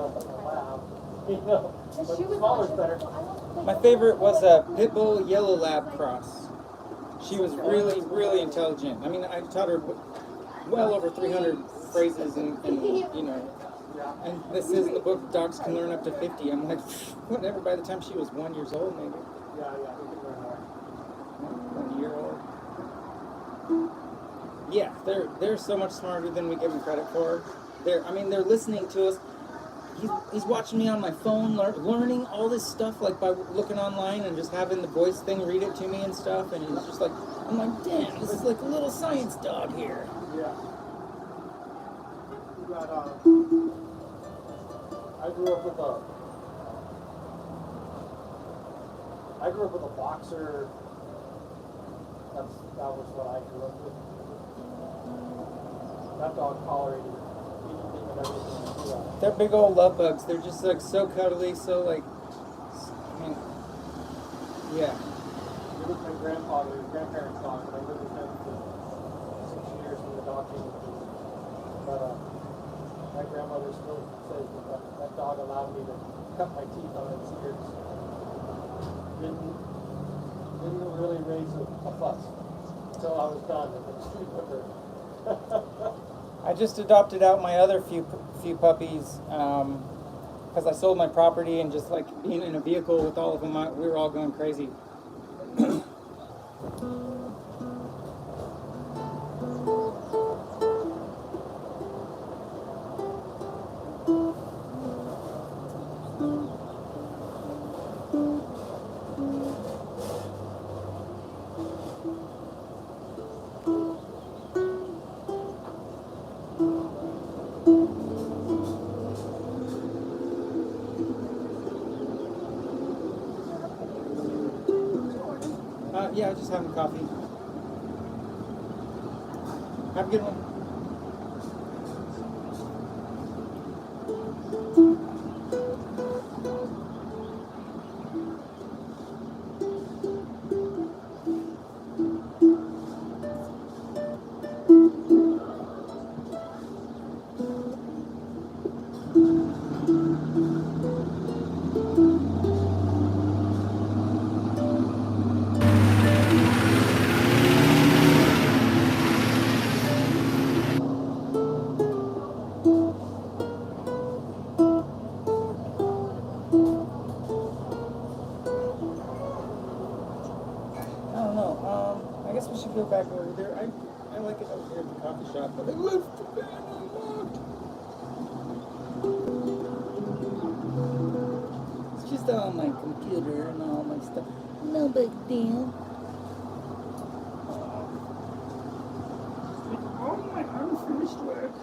lab. You know, but smaller's better. My favorite was a pit bull yellow lab cross. She was really, really intelligent. I mean, I taught her well over 300 phrases and you know. And this is the book, Dogs Can Learn Up to 50. I'm like, whatever, by the time she was 1 year old, maybe. Yeah, we can learn more. 1 year old. Yeah, they're so much smarter than we give them credit for. They're listening to us. He's watching me on my phone, learning all this stuff, like by looking online and just having the voice thing read it to me and stuff. And he's just like, I'm like, damn, this is like a little science dog here. Yeah. We got, I grew up with a I grew up with a boxer. That was what I grew up with. That dog tolerated anything and everything. They're big old love bugs. They're just like so cuddly, so like, I mean, yeah. It was my grandparents' dog, and I lived with him for 6 years when the dog came with me. But my grandmother still says that dog allowed me to cut my teeth on its ears. Didn't really raise a fuss until I was done with the street with her. I just adopted out my other few puppies because I sold my property, and just like being in a vehicle with all of them, we were all going crazy. Yeah, just having coffee. Have a good one. I don't know. I guess we should go back over there. I like it over here at the coffee shop, but I left the van unlocked. It's just on my computer and all my stuff. No big deal. All my unfinished work.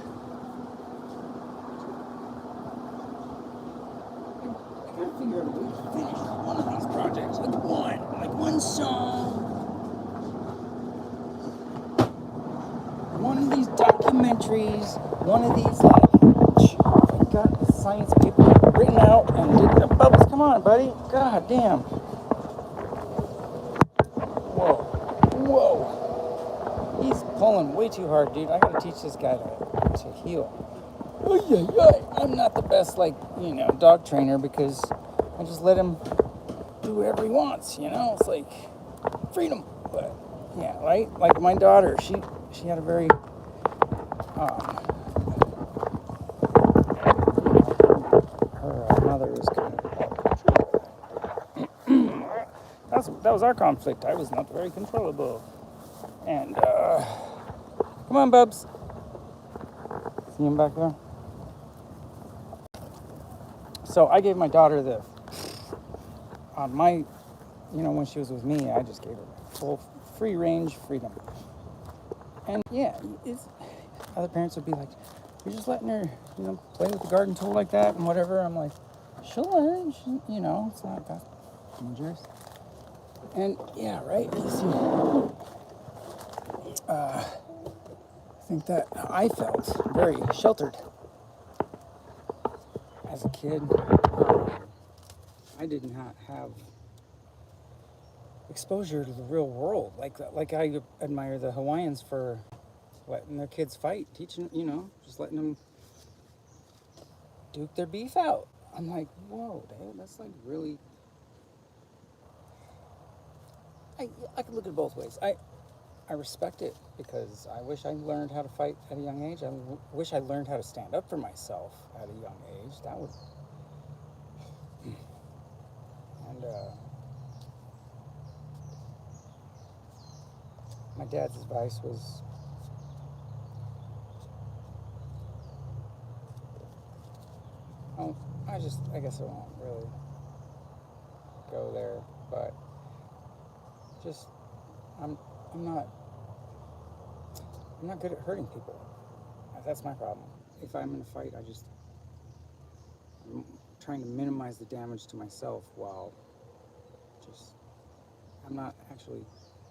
I gotta figure out a way to finish one of these projects. Like one song. One of these documentaries, one of these, like, I got the science paper written out and did the bubbles. Come on, buddy. God damn. Whoa. He's pulling way too hard, dude. I gotta teach this guy to heel. I'm not the best, dog trainer, because I just let him do whatever he wants, It's like freedom. But, yeah, right? Like my daughter, she had a very her mother was kind of that was our conflict. I was not very controllable, and come on, Bubs. See him back there? So I gave my daughter when she was with me, I just gave her full free range freedom. And yeah, other parents would be like, you're just letting her, play with the garden tool like that and whatever. I'm like, she'll learn, it's not that dangerous. And yeah, right, you see, I think that I felt very sheltered as a kid. I didn't have exposure to the real world. Like I admire the Hawaiians for letting their kids fight, teaching, just letting them duke their beef out. I'm like, whoa, Dad, that's like really. I could look at it both ways. I respect it because I wish I learned how to fight at a young age. I wish I learned how to stand up for myself at a young age. That would. And my dad's advice was, I guess I won't really go there, but just, I'm not good at hurting people. That's my problem. If I'm in a fight, I'm trying to minimize the damage to myself while just I'm not actually,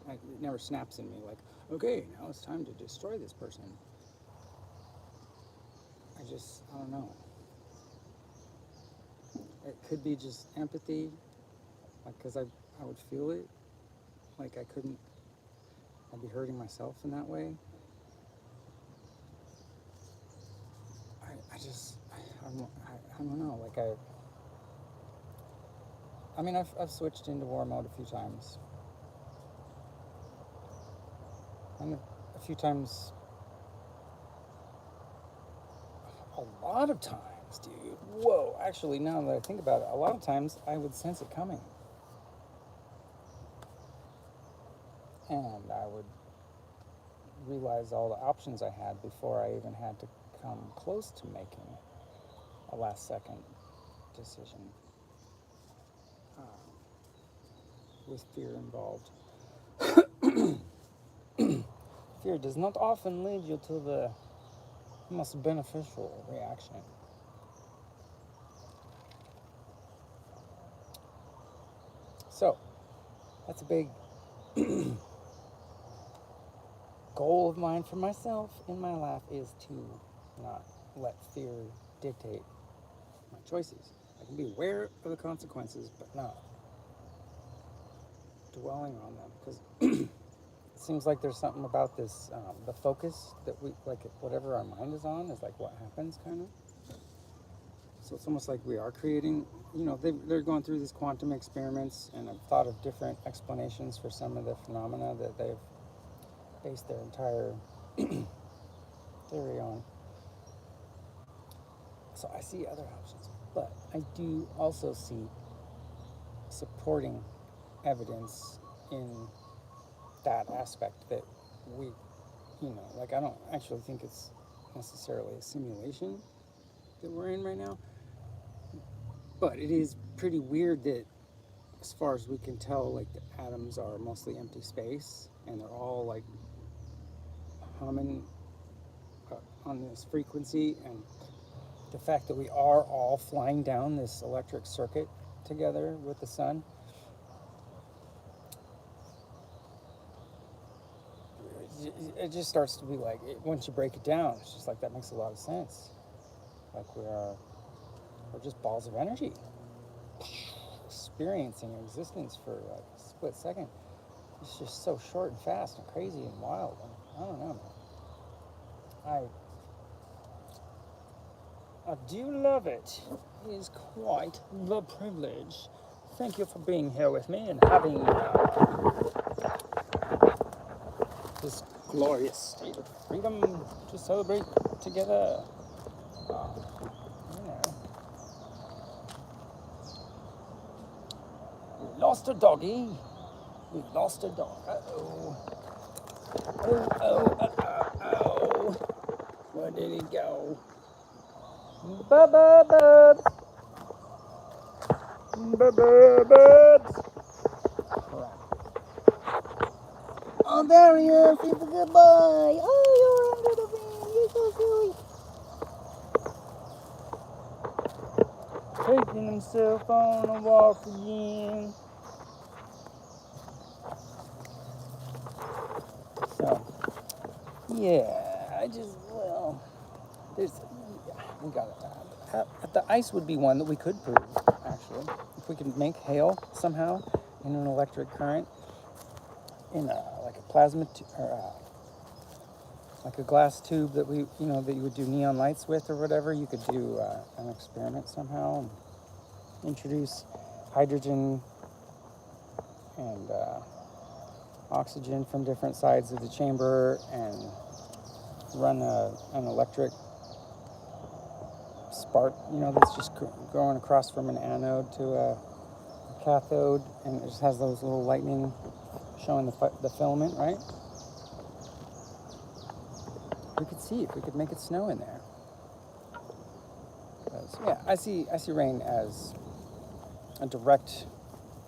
it never snaps in me like, okay, now it's time to destroy this person. I don't know. It could be just empathy, like, because I would feel it, like I'd be hurting myself in that way. I don't know, like I mean, I've switched into war mode a few times. And a few times, a lot of times, dude. Whoa, actually, now that I think about it, a lot of times I would sense it coming. And I would realize all the options I had before I even had to come close to making a last second decision with fear involved. Fear does not often lead you to the most beneficial reaction. So, that's a big goal of mine for myself in my life, is to not let fear dictate my choices. I can be aware of the consequences, but not dwelling on them, because it seems like there's something about this, the focus that we, like, whatever our mind is on is like what happens, kind of. So it's almost like we are creating, they're going through these quantum experiments, and I've thought of different explanations for some of the phenomena that they've based their entire theory on. So I see other options, but I do also see supporting evidence in that aspect that we, like, I don't actually think it's necessarily a simulation that we're in right now, but it is pretty weird that, as far as we can tell, like, the atoms are mostly empty space, and they're all like humming on this frequency, and the fact that we are all flying down this electric circuit together with the sun, it just starts to be like, once you break it down, it's just like, that makes a lot of sense. Like, we're just balls of energy experiencing existence for like a split second. It's just so short and fast and crazy and wild. I don't know, man. I do love it. It is quite the privilege. Thank you for being here with me and having this glorious state of freedom to celebrate together. We lost a doggy. We lost a dog. Uh-oh. Oh. Where did he go? Bubs. Oh, there he is. He's a good boy. Oh, you're under the van. You're so silly. Taking himself on a walk again. So, yeah, we got it. The ice would be one that we could prove, actually. If we can make hail somehow in an electric current, in like a plasma, or like a glass tube that that you would do neon lights with or whatever, you could do an experiment somehow and introduce hydrogen and oxygen from different sides of the chamber and run an electric spark, that's just going across from an anode to a cathode, and it just has those little lightning showing the filament, right? We could see if we could make it snow in there. Yeah, I see rain as a direct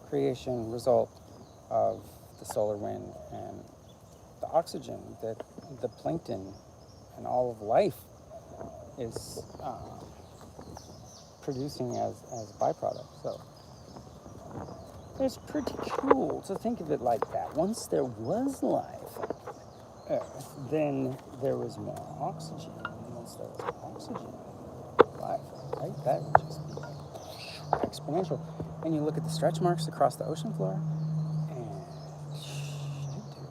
creation result of the solar wind and the oxygen that the plankton and all of life is producing as a byproduct. So It's pretty cool to think of it like that. Once there was life on Earth, then there was more oxygen. And once there was oxygen, life, right? That would just be like exponential. And you look at the stretch marks across the ocean floor, and shit, dude.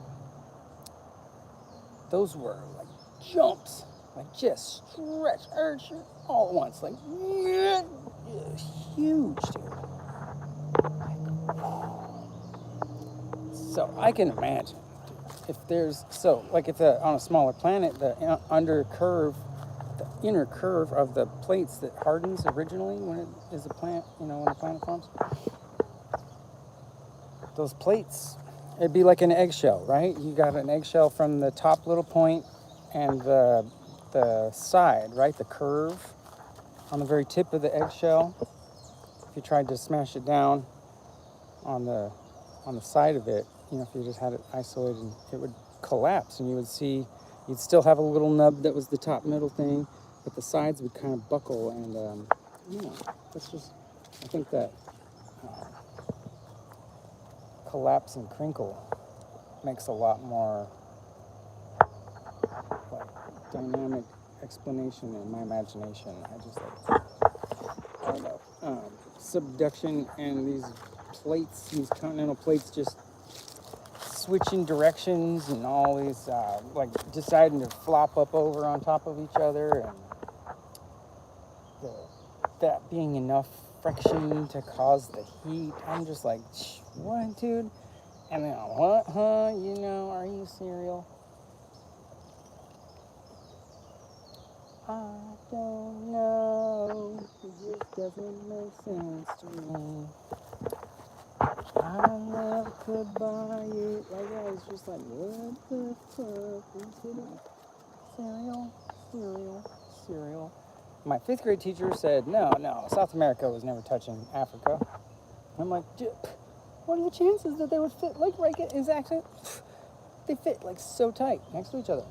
Those were like jumps, like just stretch, urge all at once, like huge, dude. So I can imagine if there's on a smaller planet, the inner curve of the plates that hardens originally when it is a plant, when the planet forms. Those plates, it'd be like an eggshell, right? You got an eggshell from the top little point and the side, right? The curve on the very tip of the eggshell. If you tried to smash it down on the side of it, if you just had it isolated, it would collapse, and you'd still have a little nub that was the top middle thing, but the sides would kind of buckle, and that's just, I think that collapse and crinkle makes a lot more like dynamic explanation in my imagination. I don't know, subduction and these continental plates just switching directions and all these deciding to flop up over on top of each other, and that being enough friction to cause the heat. I'm just like, what, dude? And then, what, huh? Are you cereal? I don't know. It just doesn't make sense to me. I never could buy it. Like, I was just like, what the fuck is it? Cereal. My 5th grade teacher said, no, South America was never touching Africa. I'm like, what are the chances that they would fit, like, right, exactly? They fit, like, so tight next to each other.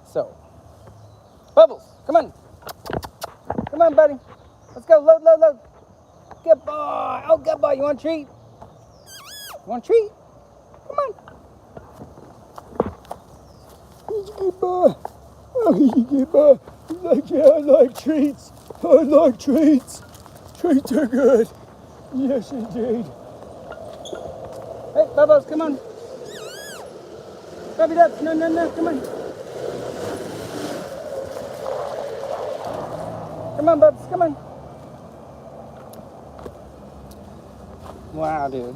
So, Bubbles, come on, buddy. Let's go, load. Good boy. Oh, good boy. You want a treat? Come on. He's a good boy. Oh, he's a good boy. He's like, yeah, I like treats. Treats are good. Yes, indeed. Hey, Bubbles, come on. Rub it up. No, come on. Come on, Bubs, come on. Wow, dude.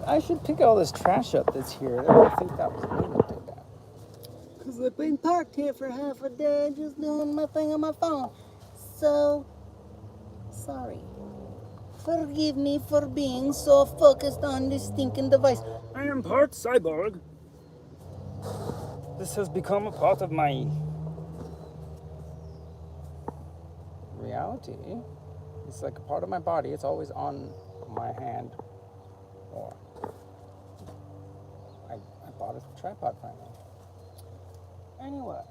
I should pick all this trash up that's here. They would think that was me that did that. Because I've been parked here for half a day just doing my thing on my phone. So, sorry. Forgive me for being so focused on this stinking device. I am part cyborg. This has become a part of my reality. It's like a part of my body. It's always on my hand. Or I bought a tripod finally. Anyway,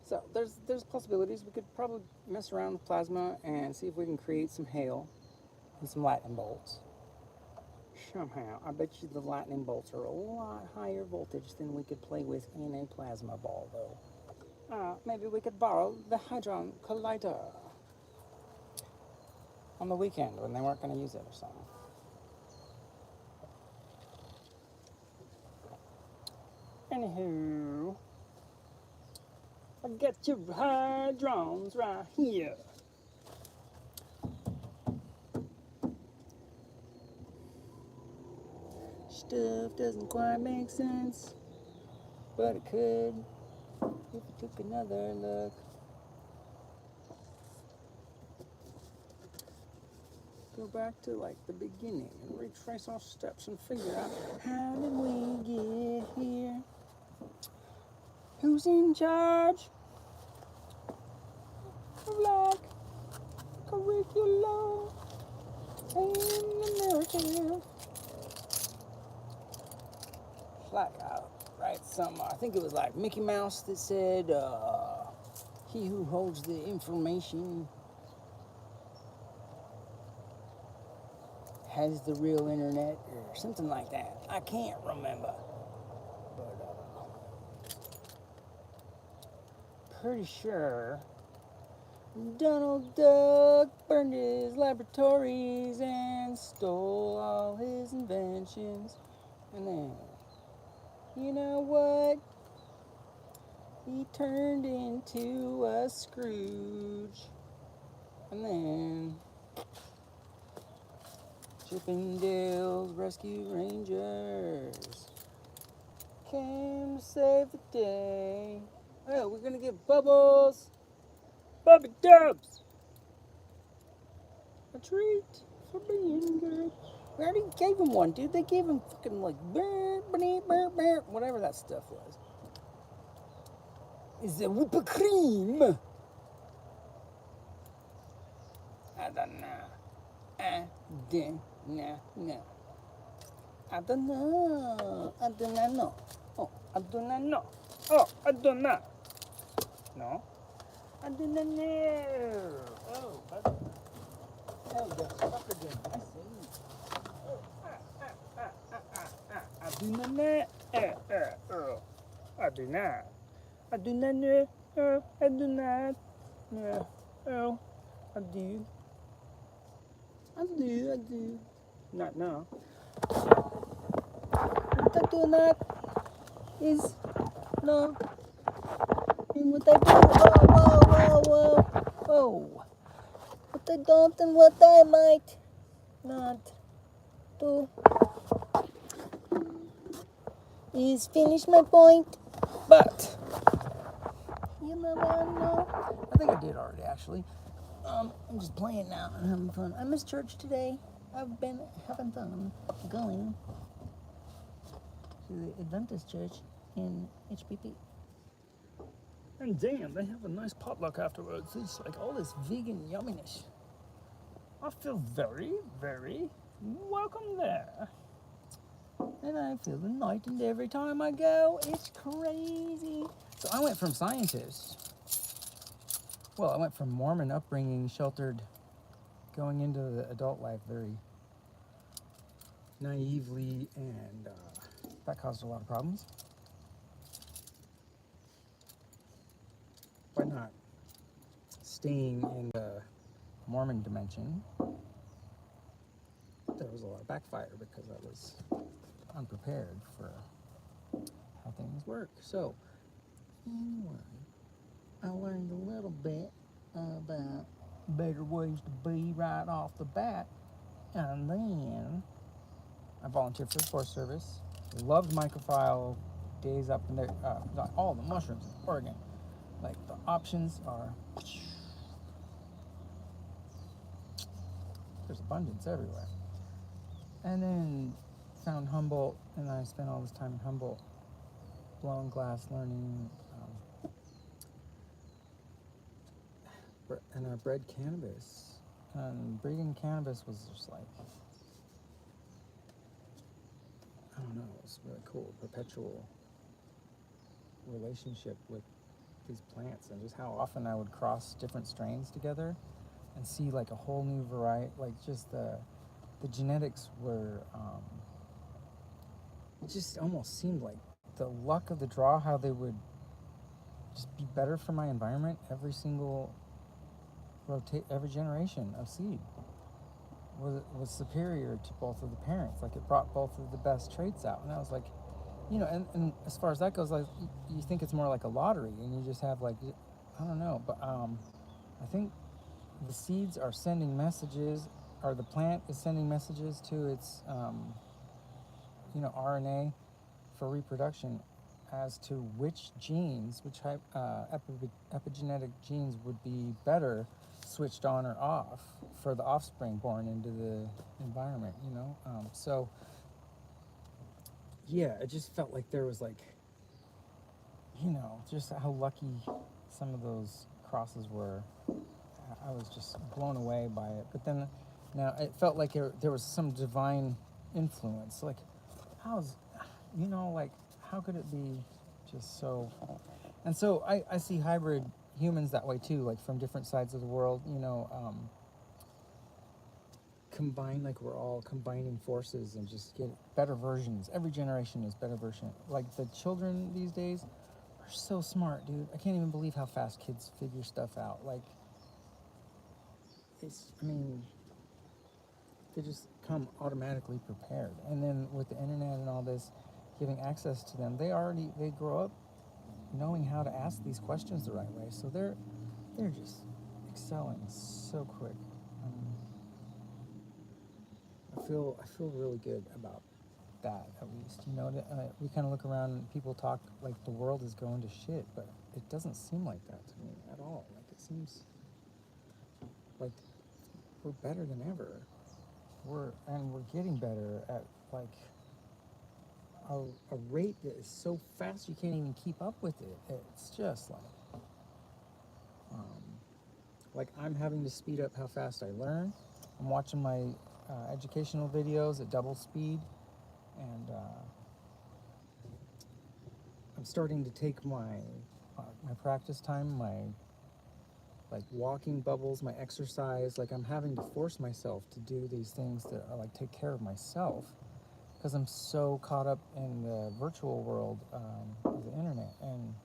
so there's possibilities. We could probably mess around with plasma and see if we can create some hail and some lightning bolts. Somehow, I bet you the lightning bolts are a lot higher voltage than we could play with in a plasma ball, though. Maybe we could borrow the Hadron Collider on the weekend when they weren't going to use it or something. Anywho, I got your hadrons right here. Stuff doesn't quite make sense, but it could if we took another look. Go back to like the beginning and retrace our steps and figure out how did we get here? Who's in charge of like curriculum in America? Like I write some, I think it was like Mickey Mouse that said, He who holds the information has the real internet or something like that. I can't remember. But pretty sure Donald Duck burned his laboratories and stole all his inventions. And then, you know what? He turned into a Scrooge. And then Chippendale's Rescue Rangers came to save the day. Oh, we're gonna give Bubbles, Bubby Dubs, a treat for being good. We already gave him one, dude. They gave him fucking like whatever that stuff was. Is the whipped cream? I don't know. I don't know. I don't know. I do not know. Oh, I do not know. Oh, I do not. No. I do not know. Oh, the fucker again. I see. Oh, I do not know. I do not. I do not know. I do not. No. Oh, I do. I do. Not now. What I do not is no. And what I do, whoa. What I don't and what I might not do is finish my point. But, you know what, no? I think I did already, actually. I'm just playing now and having fun. I missed church today. I've been having fun going to the Adventist church in HPP. And damn, they have a nice potluck afterwards. It's like all this vegan yumminess. I feel very, very welcome there. And I feel enlightened every time I go. It's crazy. So I went from scientist. Well, I went from Mormon upbringing, sheltered, going into the adult life very naively, and that caused a lot of problems. By not staying in the Mormon dimension, there was a lot of backfire because I was unprepared for how things work. So, anyway, I learned a little bit about better ways to be right off the bat, and then I volunteered for the Forest Service. Loved microfile days up in there, all the mushrooms in Oregon. Like, the options are, there's abundance everywhere. And then found Humboldt, and I spent all this time in Humboldt, blowing glass, learning, and I bred cannabis. And breeding cannabis was just like, I don't know, it was really cool. Perpetual relationship with these plants, and just how often I would cross different strains together and see like a whole new variety. Like, just the genetics were, it just almost seemed like the luck of the draw, how they would just be better for my environment every single every generation of seed was superior to both of the parents. Like, it brought both of the best traits out. And I was like, and as far as that goes, like, you think it's more like a lottery, and you just have, like, I don't know, but I think the seeds are sending messages, or the plant is sending messages to its RNA for reproduction as to which genes, which epigenetic genes would be better switched on or off for the offspring born into the environment, so yeah, it just felt like there was, like, just how lucky some of those crosses were. I was just blown away by it. But then now it felt like there was some divine influence. Like, how could it be just so? And so I see hybrid humans that way too, like from different sides of the world, you know, combine, like we're all combining forces and just get better versions. Every generation is better version. Like the children these days are so smart, dude. I can't even believe how fast kids figure stuff out. Like, I mean, they just come automatically prepared. And then with the internet and all this, giving access to them, they grow up knowing how to ask these questions the right way. So they're just excelling so quick. I feel really good about that, at least. You know, we kind of look around and people talk like the world is going to shit, but it doesn't seem like that to me at all. Like, it seems like we're better than ever. We're getting better at like a rate that is so fast you can't even keep up with it. It's just like I'm having to speed up how fast I learn. I'm watching my educational videos at double speed, and I'm starting to take my practice time, my like walking bubbles, my exercise. Like, I'm having to force myself to do these things that are like take care of myself, because I'm so caught up in the virtual world of the internet. And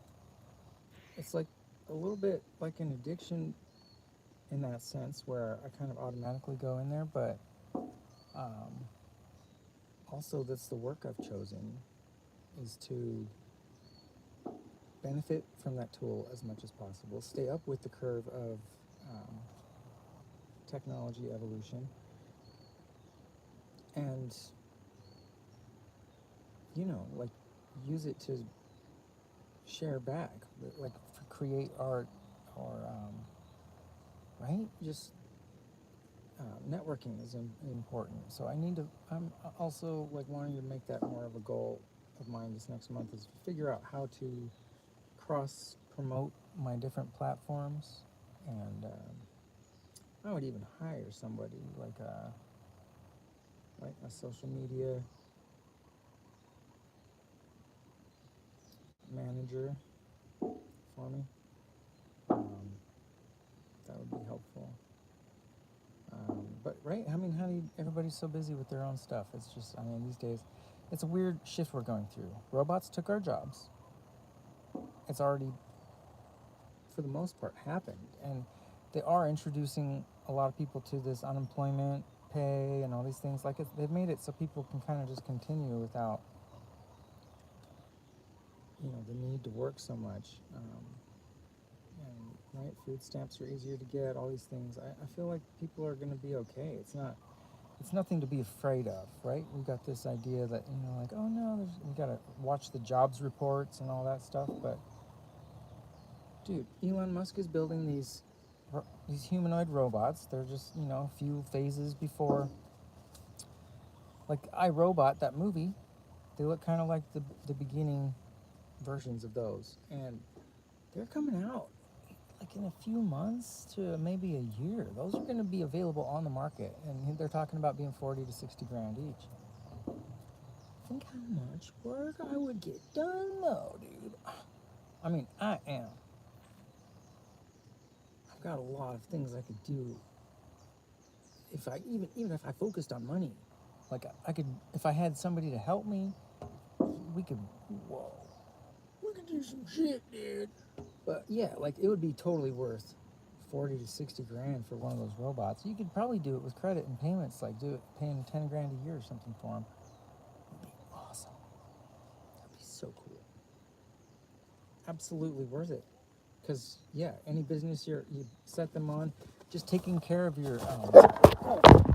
it's like a little bit like an addiction in that sense, where I kind of automatically go in there, but also that's the work I've chosen, is to benefit from that tool as much as possible, stay up with the curve of technology evolution, and, you know, like, use it to share back, like create art, or right, just networking is important. So I'm also like wanting to make that more of a goal of mine this next month, is to figure out how to cross promote my different platforms. And I would even hire somebody like a social media manager for me. That would be helpful. But right, I mean, everybody's so busy with their own stuff. It's just, I mean, these days, it's a weird shift we're going through. Robots took our jobs. It's already, for the most part, happened. And they are introducing a lot of people to this unemployment pay and all these things. Like, they've made it so people can kind of just continue without, you know, the need to work so much. And right, food stamps are easier to get, all these things. I feel like people are going to be okay. It's nothing to be afraid of, right? We got this idea that, you know, like, oh no, we got to watch the jobs reports and all that stuff. But dude, Elon Musk is building these humanoid robots. They're just, you know, a few phases before, like iRobot, that movie. They look kind of like the beginning versions of those, and they're coming out like in a few months to maybe a year. Those are going to be available on the market, and they're talking about being 40 to 60 grand each. Think how much work I would get done though, dude. I mean, I've got a lot of things I could do if I even if I focused on money. Like, I could, if I had somebody to help me, we could do some shit, dude. But yeah, like, it would be totally worth 40 to 60 grand for one of those robots. You could probably do it with credit and payments, like paying 10 grand a year or something for them. It'd be awesome. That'd be so cool. Absolutely worth it. Because yeah, any business you set them on, just taking care of your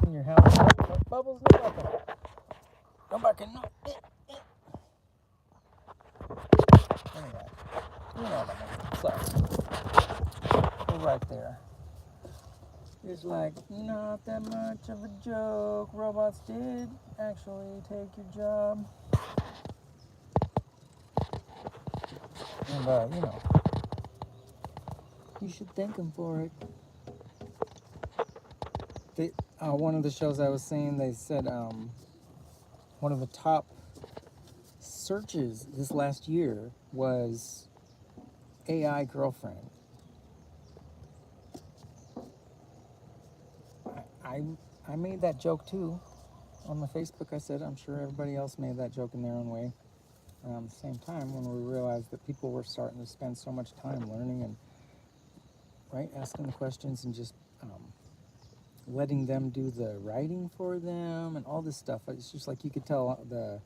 in your house. No bubbles, no nothing. Come back and no. Anyway, you know what I mean. So we're right there. It's like not that much of a joke. Robots did actually take your job. And you know, you should thank them for it. One of the shows I was seeing, they said one of the top searches this last year was AI girlfriend. I made that joke too on my Facebook. I said I'm sure everybody else made that joke in their own way. Around the same time, when we realized that people were starting to spend so much time learning and asking the questions and just letting them do the writing for them and all this stuff. It's just like you could tell the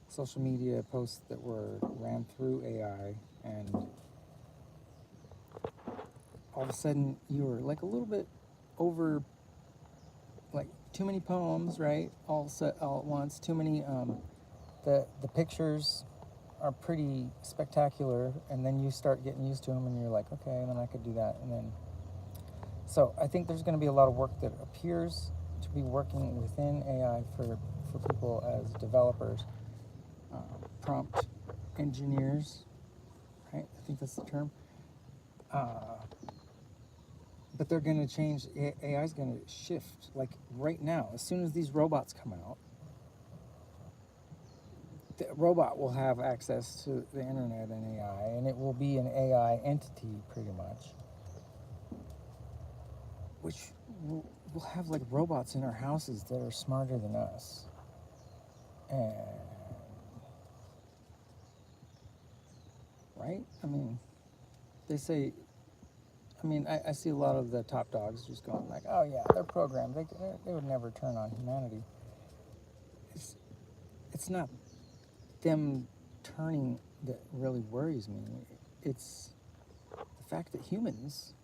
social media posts that were ran through AI, and all of a sudden you were like a little bit over, like too many poems, right? All at once. Too many. The pictures are pretty spectacular, and then you start getting used to them, and you're like, okay, and then I could do that, and then. So I think there's going to be a lot of work that appears to be working within AI for people as developers, prompt engineers, right? I think that's the term. But they're going to change. AI is going to shift. Like right now, as soon as these robots come out, the robot will have access to the internet and AI, and it will be an AI entity pretty much. Which we'll have like robots in our houses that are smarter than us. And, right? I mean, they say, I see a lot of the top dogs just going like, oh yeah, they're programmed. They would never turn on humanity. It's not them turning that really worries me. It's the fact that humans,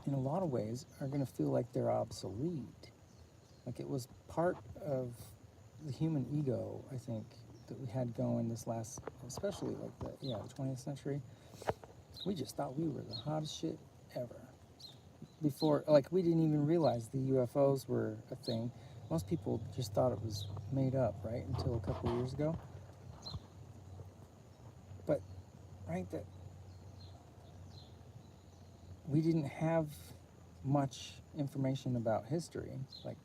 in a lot of ways, are going to feel like they're obsolete. Like it was part of the human ego, I think, that we had going this last, especially like the 20th century. We just thought we were the hottest shit ever. Before, like, we didn't even realize the UFOs were a thing. Most people just thought it was made up, right, until a couple of years ago. But, right, that we didn't have much information about history, like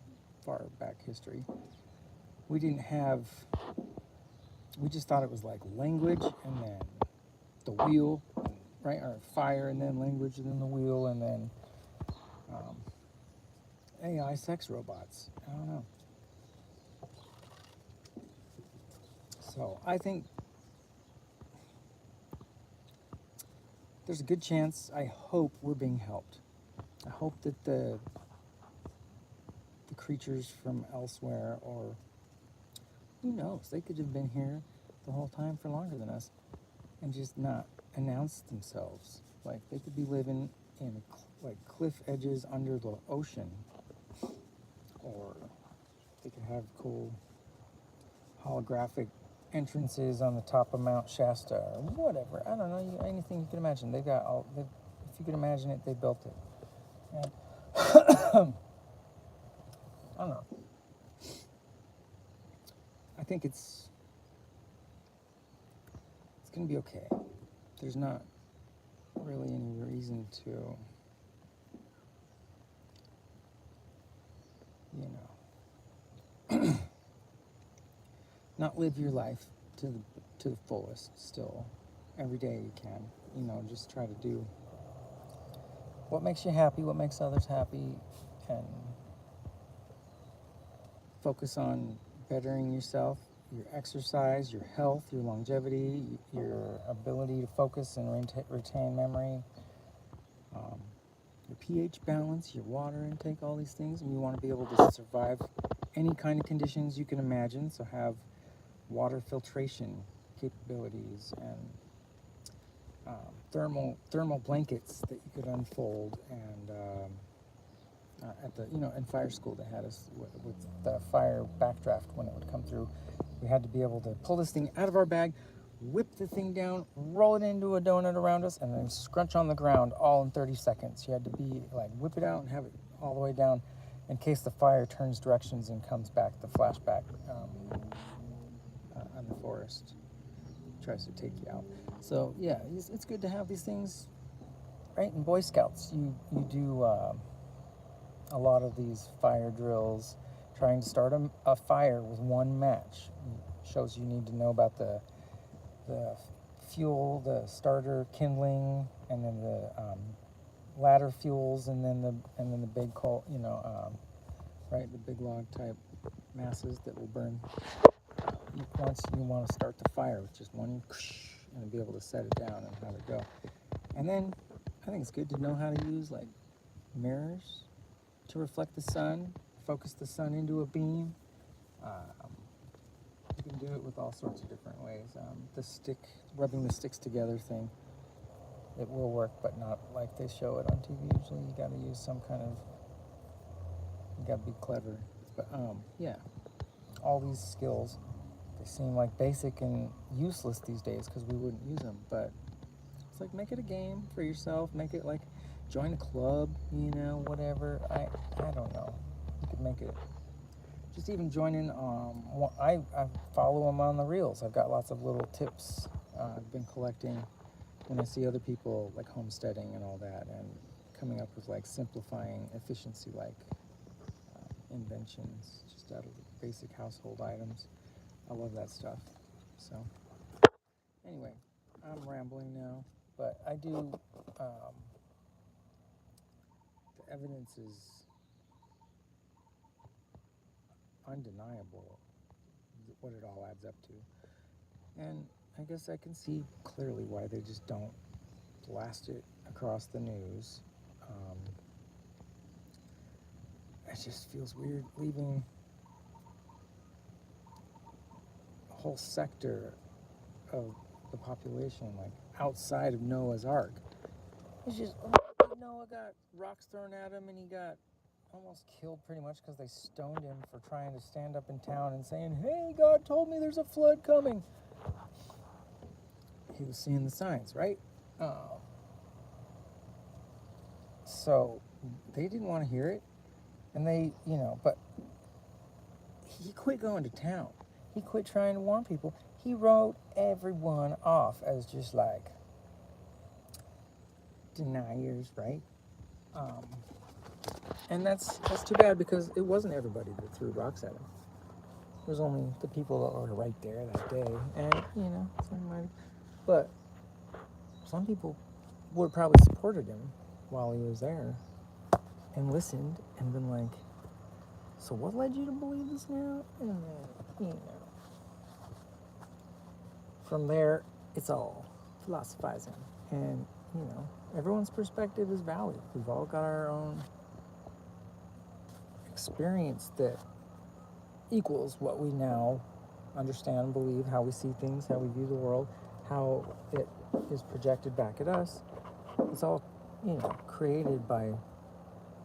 far back history. We just thought it was like language and then the wheel, right? Or fire and then language and then the wheel and then AI sex robots. I don't know. So I think there's a good chance, I hope we're being helped. I hope that the creatures from elsewhere, or who knows, they could have been here the whole time for longer than us and just not announced themselves. Like they could be living in like cliff edges under the ocean, or they could have cool holographic entrances on the top of Mount Shasta or whatever. I don't know, anything you can imagine. They've got all. If you can imagine it, they built it. And I don't know. I think it's gonna be okay. There's not really any reason to, not live your life to the fullest. Still, every day you can. Just try to do what makes you happy, what makes others happy, and focus on bettering yourself, your exercise, your health, your longevity, your ability to focus and retain memory, your pH balance, your water intake, all these things. And you want to be able to survive any kind of conditions you can imagine. So have water filtration capabilities and thermal blankets that you could unfold. And at the in fire school they had us with the fire backdraft when it would come through. We had to be able to pull this thing out of our bag, whip the thing down, roll it into a donut around us, and then scrunch on the ground all in 30 seconds. You had to be like whip it out and have it all the way down in case the fire turns directions and comes back, the flashback on the forest tries to take you out. So yeah, it's good to have these things, right? In Boy Scouts, you do a lot of these fire drills, trying to start a fire with one match. Shows you need to know about the fuel, the starter kindling, and then the ladder fuels, and then the big coal, right? The big log type masses that will burn. Once you want to start the fire with just one, and be able to set it down and have it go. And then I think it's good to know how to use like mirrors to reflect the sun, focus the sun into a beam. You can do it with all sorts of different ways. Rubbing the sticks together thing, it will work, but not like they show it on TV usually. You got to use some kind of, you got to be clever. But yeah, all these skills, they seem like basic and useless these days because we wouldn't use them. But it's like, make it a game for yourself. Make it like, join a club, whatever. I don't know. You could make it. Just even join in. I follow them on the reels. I've got lots of little tips I've been collecting when I see other people like homesteading and all that, and coming up with like simplifying efficiency like inventions just out of basic household items. I love that stuff. So anyway, I'm rambling now, but I do. The evidence is undeniable, what it all adds up to. And I guess I can see clearly why they just don't blast it across the news. It just feels weird leaving a whole sector of the population like outside of Noah's Ark. It's just, Noah got rocks thrown at him and he got almost killed pretty much because they stoned him for trying to stand up in town and saying, "Hey, God told me there's a flood coming." He was seeing the signs, right? So they didn't want to hear it. And but he quit going to town. He quit trying to warn people. He wrote everyone off as just like deniers, right? And that's too bad because it wasn't everybody that threw rocks at him. It was only the people that were right there that day. And, but some people would have probably supported him while he was there and listened and been like, "So what led you to believe this now?" And then, from there, it's all philosophizing. And, everyone's perspective is valid. We've all got our own experience that equals what we now understand, believe, how we see things, how we view the world, how it is projected back at us. It's all, created by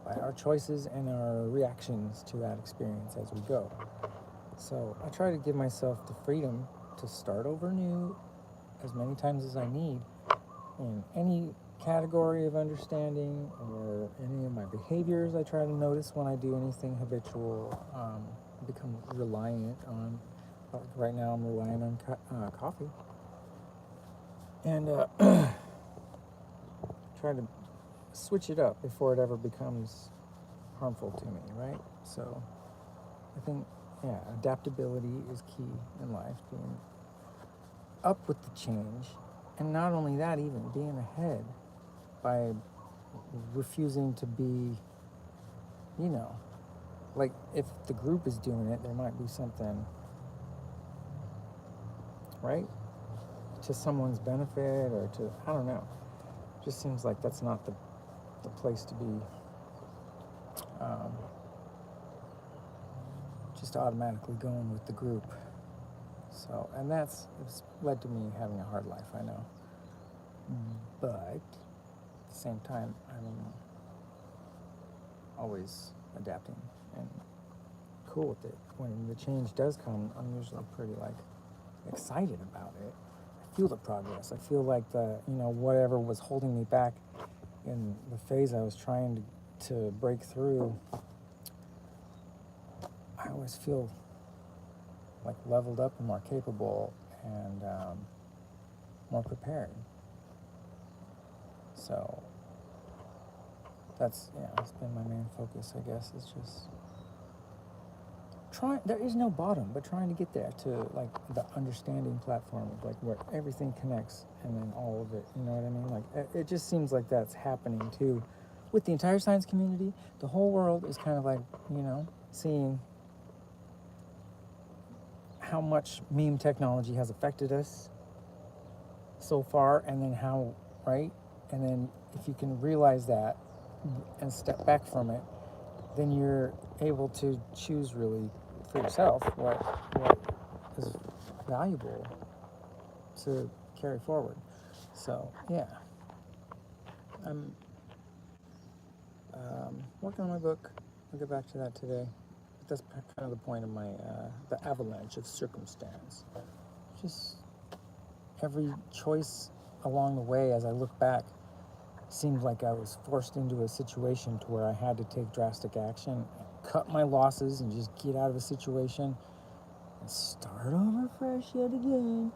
our choices and our reactions to that experience as we go. So I try to give myself the freedom to start over new as many times as I need in any category of understanding or any of my behaviors. I try to notice when I do anything habitual, become reliant on, like right now I'm relying on coffee. And try to switch it up before it ever becomes harmful to me, right? So I think, adaptability is key in life, being up with the change. And not only that, even being ahead by refusing to be, like if the group is doing it, there might be something, right? To someone's benefit or to, I don't know. Just seems like that's not the place to be just automatically going with the group. So, and it's led to me having a hard life, I know. But at the same time, I'm always adapting and cool with it. When the change does come, I'm usually pretty excited about it. I feel the progress. I feel like whatever was holding me back in the phase I was trying to break through, I always feel like leveled up and more capable and more prepared. So that's been my main focus, I guess. It's just there is no bottom, but trying to get there to like the understanding platform of like where everything connects and then all of it, you know what I mean? Like it just seems like that's happening too with the entire science community, the whole world is kind of like, seeing how much meme technology has affected us so far, and then how, right? And then if you can realize that and step back from it, then you're able to choose really for yourself what is valuable to carry forward. So, yeah. I'm working on my book. I'll get back to that today. But that's kind of the point of my the Avalanche of Circumstance. Just every choice along the way, as I look back, seemed like I was forced into a situation to where I had to take drastic action, cut my losses, and just get out of a situation and start over fresh yet again.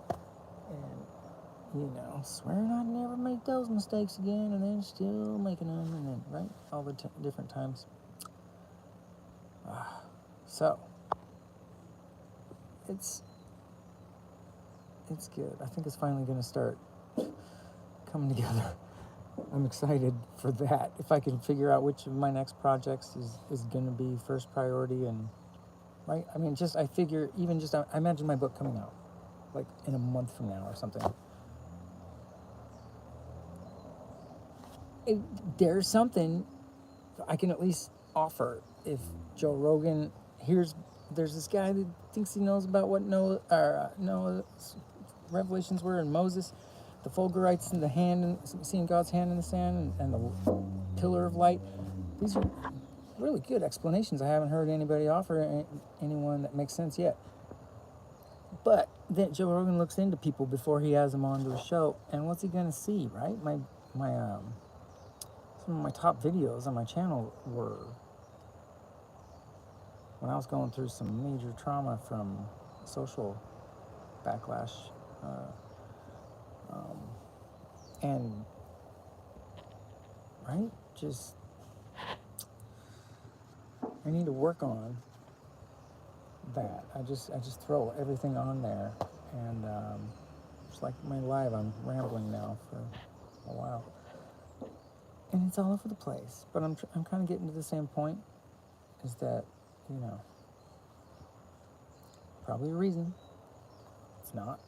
And swearing I'd never make those mistakes again, and then still making them, and then, right, all the different times. So, it's good. I think it's finally going to start coming together. I'm excited for that. If I can figure out which of my next projects is going to be first priority, and, right, I mean, I figure, even just, I imagine my book coming out, like, in a month from now or something. There's something I can at least offer. If Joe Rogan there's this guy that thinks he knows about what Noah's revelations were, and Moses, the Fulgurites, and the hand, and seeing God's hand in the sand, and the pillar of light. These are really good explanations. I haven't heard anybody offer anyone that makes sense yet. But then Joe Rogan looks into people before he has them onto his show, and what's he gonna see, right? Some of my top videos on my channel were when I was going through some major trauma from social backlash, and, right, just, I need to work on that. I just throw everything on there, and just like my live, I'm rambling now for a while. And it's all over the place, but I'm kind of getting to the same point, is that, probably a reason it's not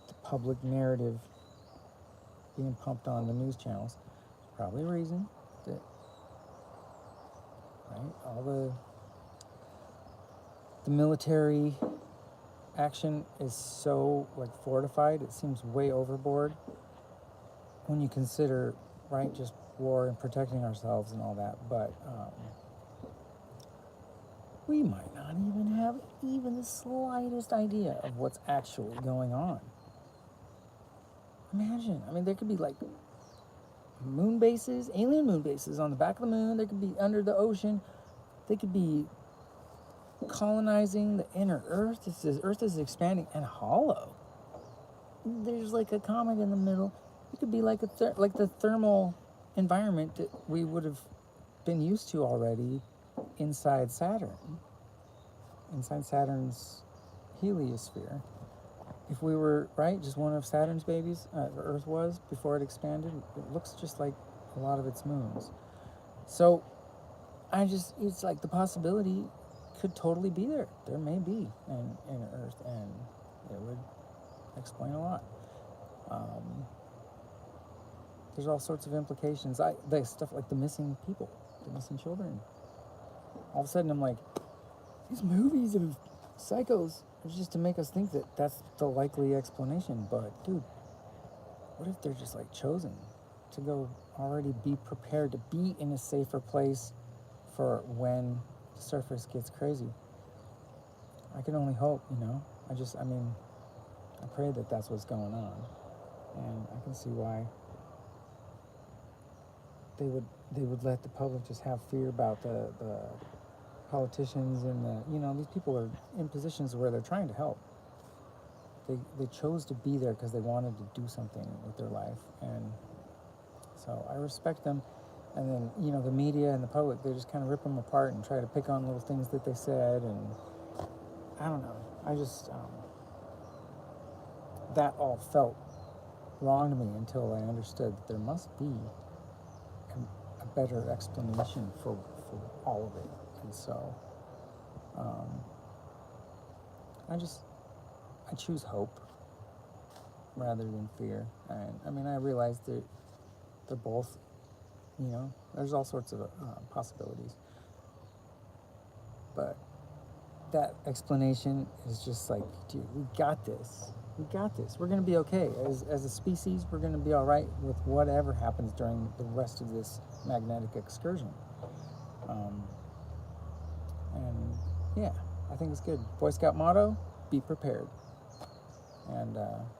the public narrative being pumped on the news channels. Probably a reason that, right, all the military action is so, like, fortified. It seems way overboard when you consider, right, just war and protecting ourselves and all that. But we might not even have even the slightest idea of what's actually going on. Imagine, I mean, there could be, like, moon bases, alien moon bases on the back of the moon. They could be under the ocean. They could be colonizing the inner Earth. Earth is expanding and hollow. There's, like, a comet in the middle. It could be like like the thermal environment that we would have been used to already inside Saturn, inside Saturn's heliosphere. If we were, right, just one of Saturn's babies, Earth was, before it expanded, it looks just like a lot of its moons. So it's like the possibility could totally be there. There may be an Earth, and it would explain a lot. There's all sorts of implications. The stuff like the missing people, the missing children. All of a sudden, I'm like, these movies of psychos are just to make us think that that's the likely explanation. But, dude, what if they're just, like, chosen to go already be prepared to be in a safer place for when the surface gets crazy? I can only hope, I pray that that's what's going on. And I can see why they would let the public just have fear about the politicians and these people are in positions where they're trying to help. They chose to be there because they wanted to do something with their life, and so I respect them. And then the media and the public, they just kind of rip them apart and try to pick on little things that they said, and I don't know. I just that all felt wrong to me until I understood that there must be a better explanation for all of it. And so I choose hope rather than fear. And I mean, I realize that they're both, there's all sorts of possibilities. But that explanation is just like, dude, we got this. We got this. We're going to be okay. As a species, we're going to be all right with whatever happens during the rest of this magnetic excursion. And yeah, I think it's good. Boy Scout motto, be prepared. And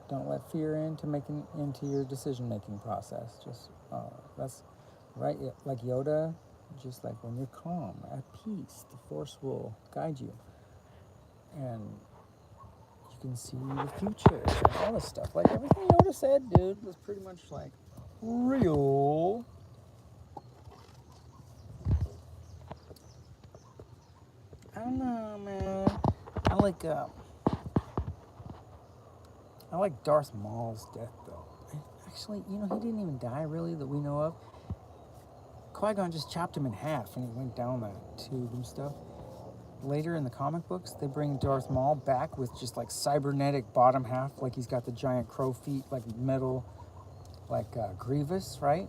don't let fear into your decision-making process. Just, that's right, like Yoda, just like when you're calm, at peace, the Force will guide you. And you can see the future and all this stuff. Like everything Yoda said, dude, was pretty much like real. I don't know, man. I like Darth Maul's death, though. Actually, he didn't even die, really, that we know of. Qui-Gon just chopped him in half and he went down that tube and stuff. Later in the comic books, they bring Darth Maul back with just like cybernetic bottom half, like he's got the giant crow feet, like metal, like Grievous, right?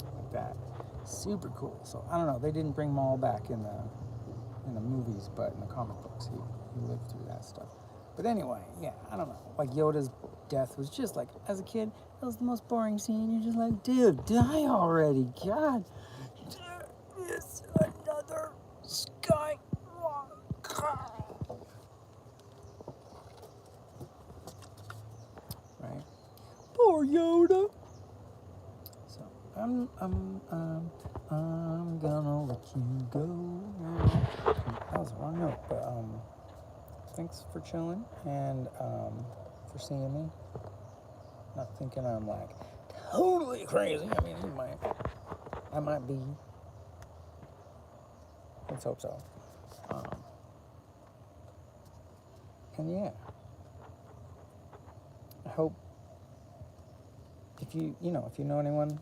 Like that. Super cool. So I don't know. They didn't bring Maul back in the movies, but in the comic books, he lived through that stuff. But anyway, yeah, I don't know. Like Yoda's death was just like, as a kid, that was the most boring scene. You're just like, dude, die already, God. There is another Skywalker. Right? Poor Yoda. So I'm gonna let you go now. That was the wrong note, but thanks for chilling and for seeing me. Not thinking I'm like totally crazy. I mean, I might be. Let's hope so. And yeah, I hope if you know anyone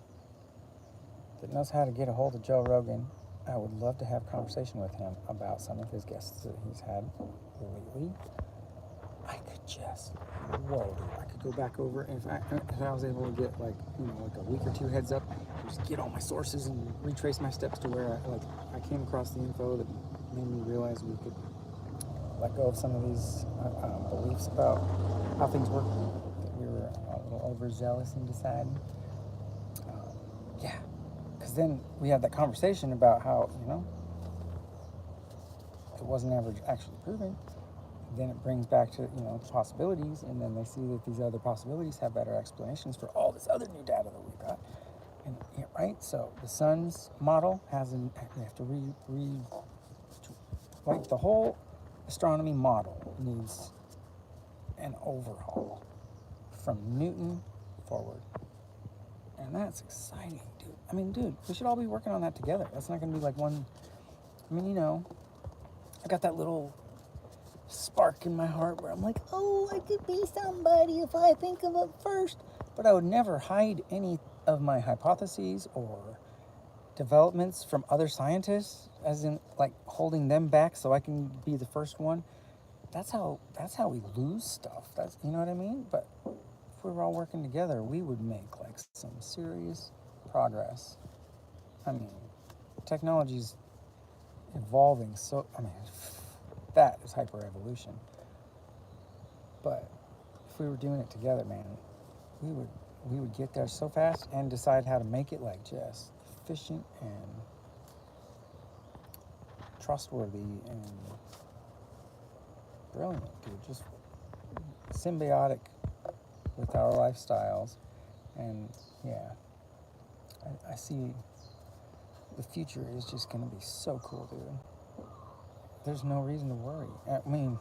that knows how to get a hold of Joe Rogan, I would love to have a conversation with him about some of his guests that he's had lately. I could just, I could go back over, and if I was able to get like a week or two heads up, just get all my sources and retrace my steps to where I came across the info that made me realize we could let go of some of these beliefs about how things work that we were a little overzealous in deciding. Yeah, because then we had that conversation about how it wasn't ever actually proven. Then it brings back to possibilities, and then they see that these other possibilities have better explanations for all this other new data that we've got. And right, so the sun's model we have to like the whole astronomy model needs an overhaul from Newton forward, and that's exciting, dude. I mean, dude, we should all be working on that together. That's not going to be like one. I mean, I got that little spark in my heart where I'm like, oh, I could be somebody if I think of it first. But I would never hide any of my hypotheses or developments from other scientists, as in like holding them back so I can be the first one. That's how we lose stuff. That's, you know what I mean? But if we were all working together, we would make like some serious progress. I mean, technology's evolving so, that is hyper-evolution. But if we were doing it together, man, we would get there so fast and decide how to make it like just efficient and trustworthy and brilliant, dude. Just symbiotic with our lifestyles. And yeah, I see the future is just going to be so cool, dude. There's no reason to worry. I mean,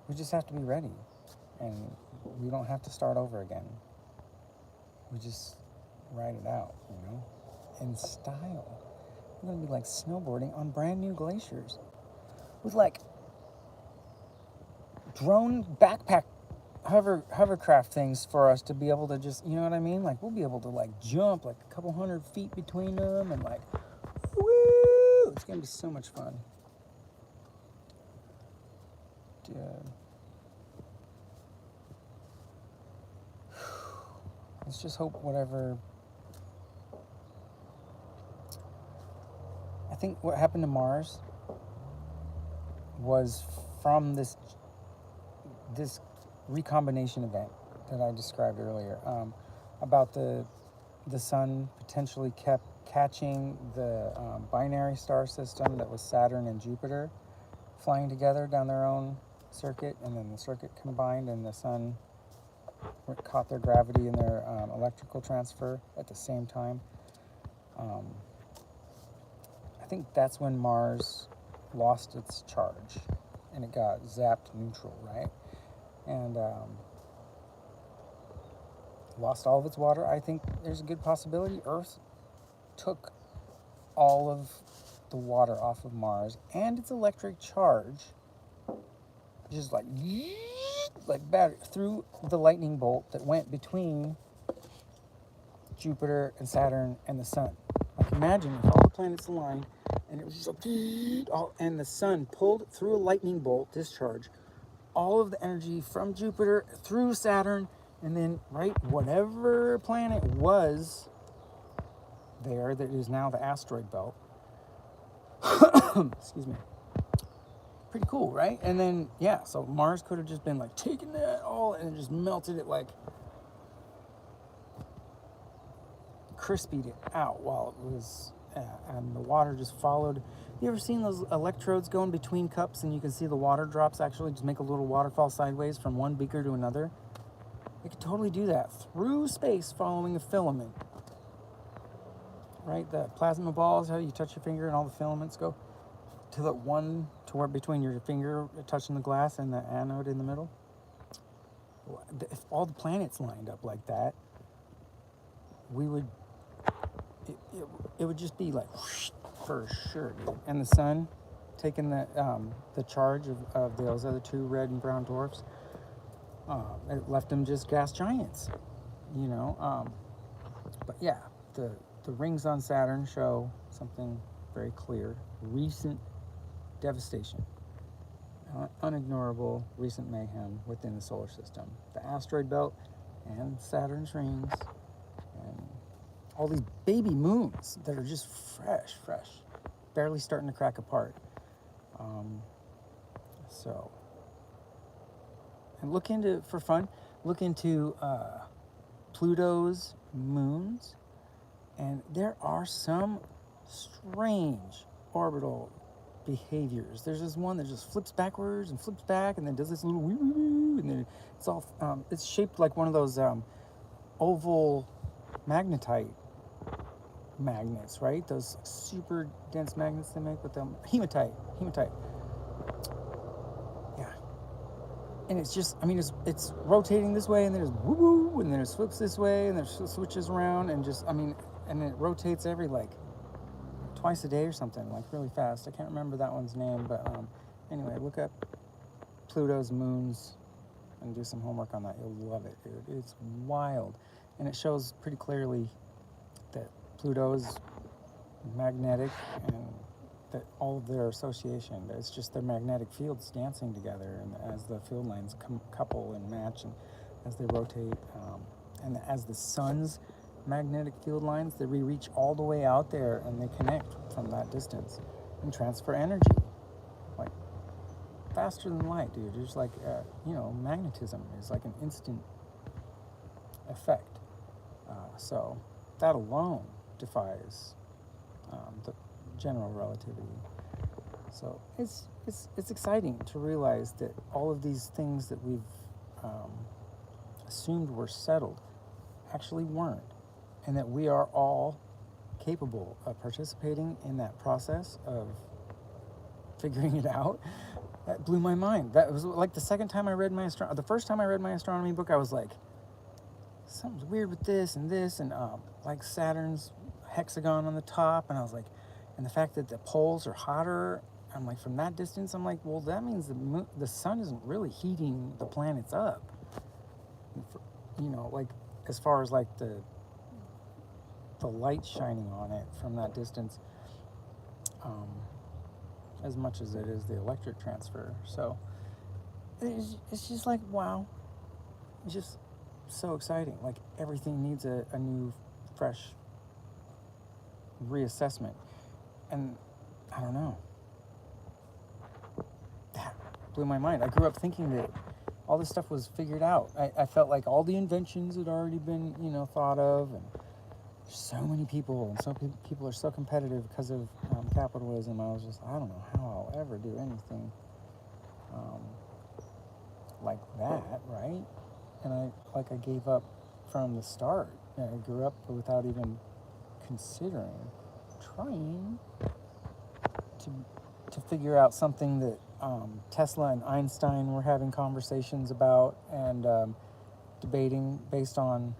we just have to be ready, and we don't have to start over again. We just ride it out, in style. We're gonna be like snowboarding on brand new glaciers with like drone backpack hovercraft things for us to be able to just, you know what I mean? Like we'll be able to like jump like a couple 100 feet between them and like, woo! It's gonna be so much fun. Dude. Let's just hope whatever. I think what happened to Mars was from this recombination event that I described earlier, about the sun potentially kept catching the binary star system that was Saturn and Jupiter flying together down their own circuit, and then the circuit combined and the sun caught their gravity and their electrical transfer at the same time. I think that's when Mars lost its charge and it got zapped neutral, right? And lost all of its water. I think there's a good possibility Earth took all of the water off of Mars and its electric charge, just like battery through the lightning bolt that went between Jupiter and Saturn and the sun. Like imagine if all the planets aligned and it was just like, and the sun pulled through a lightning bolt discharge all of the energy from Jupiter through Saturn, and then whatever planet was there that is now the asteroid belt. Excuse me. Pretty cool, right? And then, yeah, so Mars could have just been like taking that all and just melted it, like crispied it out while it was, and the water just followed. You ever seen those electrodes going between cups and you can see the water drops actually just make a little waterfall sideways from one beaker to another? It could totally do that through space following a filament. Right? The plasma balls, how you touch your finger and all the filaments go to the one to where between your finger touching the glass and the anode in the middle. If all the planets lined up like that, it would just be like whoosh, for sure, dude. And the sun taking the charge of those other two red and brown dwarfs, it left them just gas giants, you know. But yeah, the rings on Saturn show something very clear: recent devastation, unignorable recent mayhem within the solar system. The asteroid belt and Saturn's rings and all these baby moons that are just fresh, barely starting to crack apart. And look into Pluto's moons, and there are some strange orbital behaviors. There's this one that just flips backwards and flips back and then does this little woo, and then it's all it's shaped like one of those oval magnetite magnets, right? Those super dense magnets they make with them. Hematite. Yeah. And it's just, I mean, it's rotating this way and then it's woo, and then it flips this way and then it switches around and just, I mean, and it rotates every like twice a day or something, like really fast. I can't remember that one's name, but anyway, look up Pluto's moons and do some homework on that. You'll love it, dude. It's wild. And it shows pretty clearly that Pluto's magnetic and that all of their association, it's just their magnetic fields dancing together, and as the field lines couple and match, and as they rotate, and as the sun's magnetic field lines, they reach all the way out there and they connect from that distance and transfer energy like faster than light, dude. It's like magnetism is like an instant effect. So that alone defies the general relativity. So it's exciting to realize that all of these things that we've assumed were settled actually weren't, and that we are all capable of participating in that process of figuring it out. That blew my mind. That was like the second time I read the first time I read my astronomy book, I was like, something's weird with this and like Saturn's hexagon on the top, and I was like, and the fact that the poles are hotter, I'm like, from that distance, I'm like, well, that means the sun isn't really heating the planets up. You know, like as far as like the light shining on it from that distance, as much as it is the electric transfer. So it's just like, wow, it's just so exciting. Like everything needs a new, fresh reassessment. And I don't know, that blew my mind. I grew up thinking that all this stuff was figured out. I felt like all the inventions had already been, you know, thought of, and so many people, and so people are so competitive because of capitalism. I was just, I don't know how I'll ever do anything like that, right? And I gave up from the start. I grew up without even considering trying to figure out something that Tesla and Einstein were having conversations about and debating based on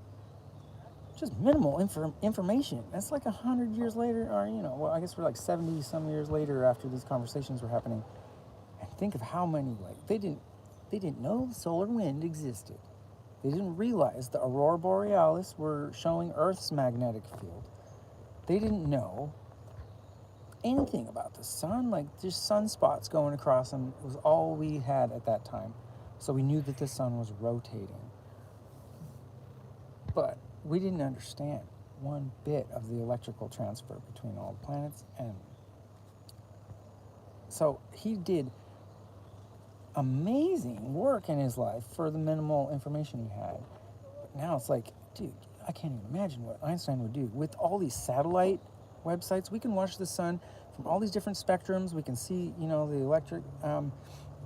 just minimal information. That's like 100 years later, or, you know, well, I guess we're like 70 some years later after these conversations were happening. And think of how many, like, they didn't know the solar wind existed. They didn't realize the aurora borealis were showing Earth's magnetic field. They didn't know anything about the sun, like just sunspots going across them was all we had at that time. So we knew that the sun was rotating. But we didn't understand one bit of the electrical transfer between all the planets. And so he did amazing work in his life for the minimal information he had. But now it's like, dude, I can't even imagine what Einstein would do. With all these satellite websites, we can watch the sun from all these different spectrums. We can see, you know, the electric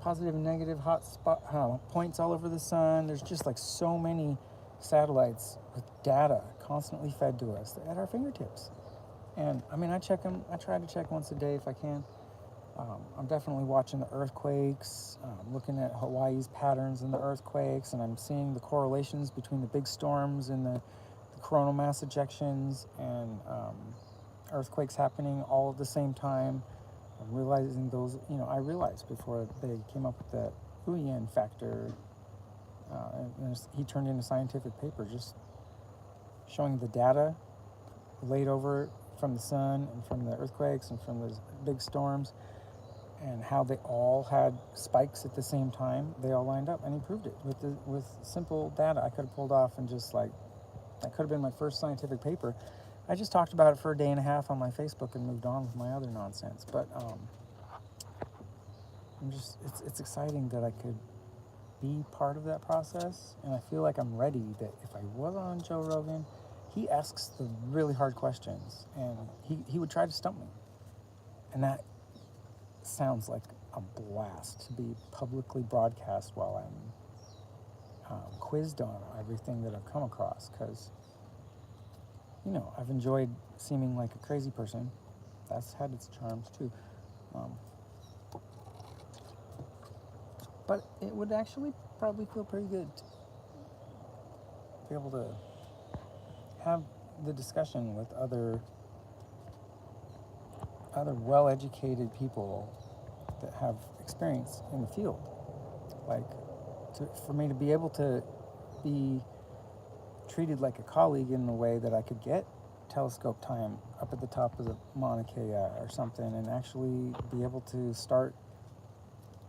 positive and negative hot spot points all over the sun. There's just like so many satellites with data constantly fed to us at our fingertips. And I mean, I check them. I try to check once a day if I can. I'm definitely watching the earthquakes, looking at Hawaii's patterns in the earthquakes, and I'm seeing the correlations between the big storms and the coronal mass ejections and earthquakes happening all at the same time. I'm realizing those, you know, I realized before they came up with the Huyen factor, and he turned in a scientific paper just showing the data laid over from the sun and from the earthquakes and from the big storms, and how they all had spikes at the same time. They all lined up, and he proved it with simple data I could have pulled off, and just like, that could have been my first scientific paper. I just talked about it for a day and a half on my Facebook and moved on with my other nonsense. But it's exciting that I could be part of that process, and I feel like I'm ready. That if I was on Joe Rogan, he asks the really hard questions, and he would try to stump me, and that sounds like a blast to be publicly broadcast while I'm quizzed on everything that I've come across, because, you know, I've enjoyed seeming like a crazy person. That's had its charms too. But it would actually probably feel pretty good to be able to have the discussion with other well-educated people that have experience in the field. Like, for me to be able to be treated like a colleague in a way that I could get telescope time up at the top of the Mauna Kea or something, and actually be able to start,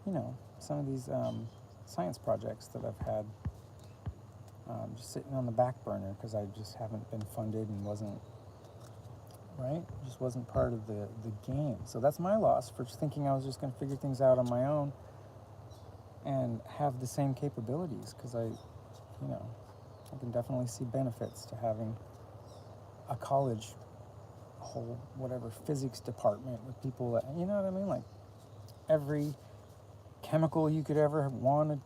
you know, some of these science projects that I've had just sitting on the back burner because I just haven't been funded and wasn't part of the game. So that's my loss for just thinking I was just going to figure things out on my own and have the same capabilities, because I can definitely see benefits to having a college, a whole whatever physics department with people that, you know what I mean, like every chemical you could ever want to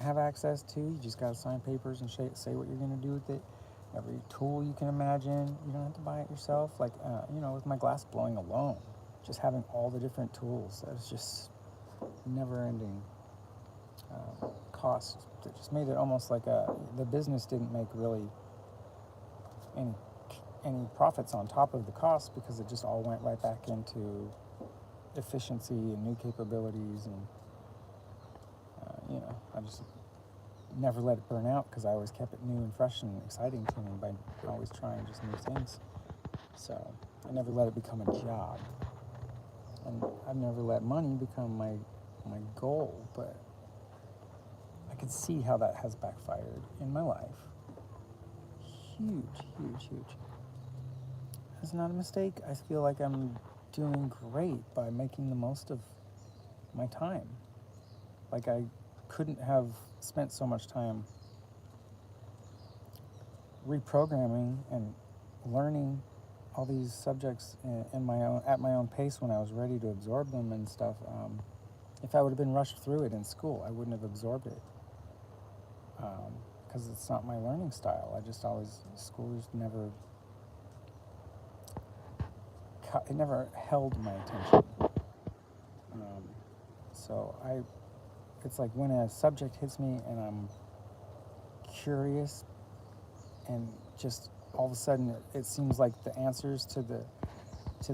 have access to, you just got to sign papers and say what you're going to do with it. Every tool you can imagine, you don't have to buy it yourself. Like, with my glass blowing alone, just having all the different tools, that was just never-ending cost. That just made it almost like the business didn't make really any profits on top of the cost, because it just all went right back into efficiency and new capabilities, and never let it burn out because I always kept it new and fresh and exciting to me by always trying just new things. So I never let it become a job. And I've never let money become my goal, but I can see how that has backfired in my life. Huge, huge, huge. It's not a mistake. I feel like I'm doing great by making the most of my time. Like I couldn't have spent so much time reprogramming and learning all these subjects at my own pace when I was ready to absorb them and stuff. If I would have been rushed through it in school, I wouldn't have absorbed it because it's not my learning style. I just always school just never held my attention. So it's like when a subject hits me and I'm curious and just all of a sudden it seems like the answers to the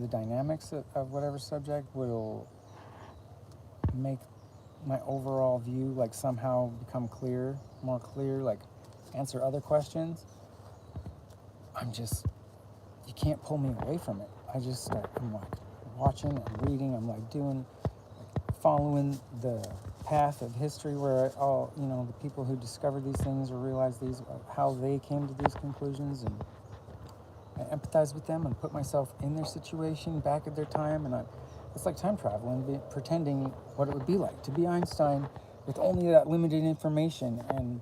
dynamics of whatever subject will make my overall view like somehow become more clear, like answer other questions. You can't pull me away from it. I'm like watching, I'm reading, I'm like doing, like following the path of history where the people who discovered these things or realized these, how they came to these conclusions, and I empathize with them and put myself in their situation back at their time, and it's like time traveling, pretending what it would be like to be Einstein with only that limited information, and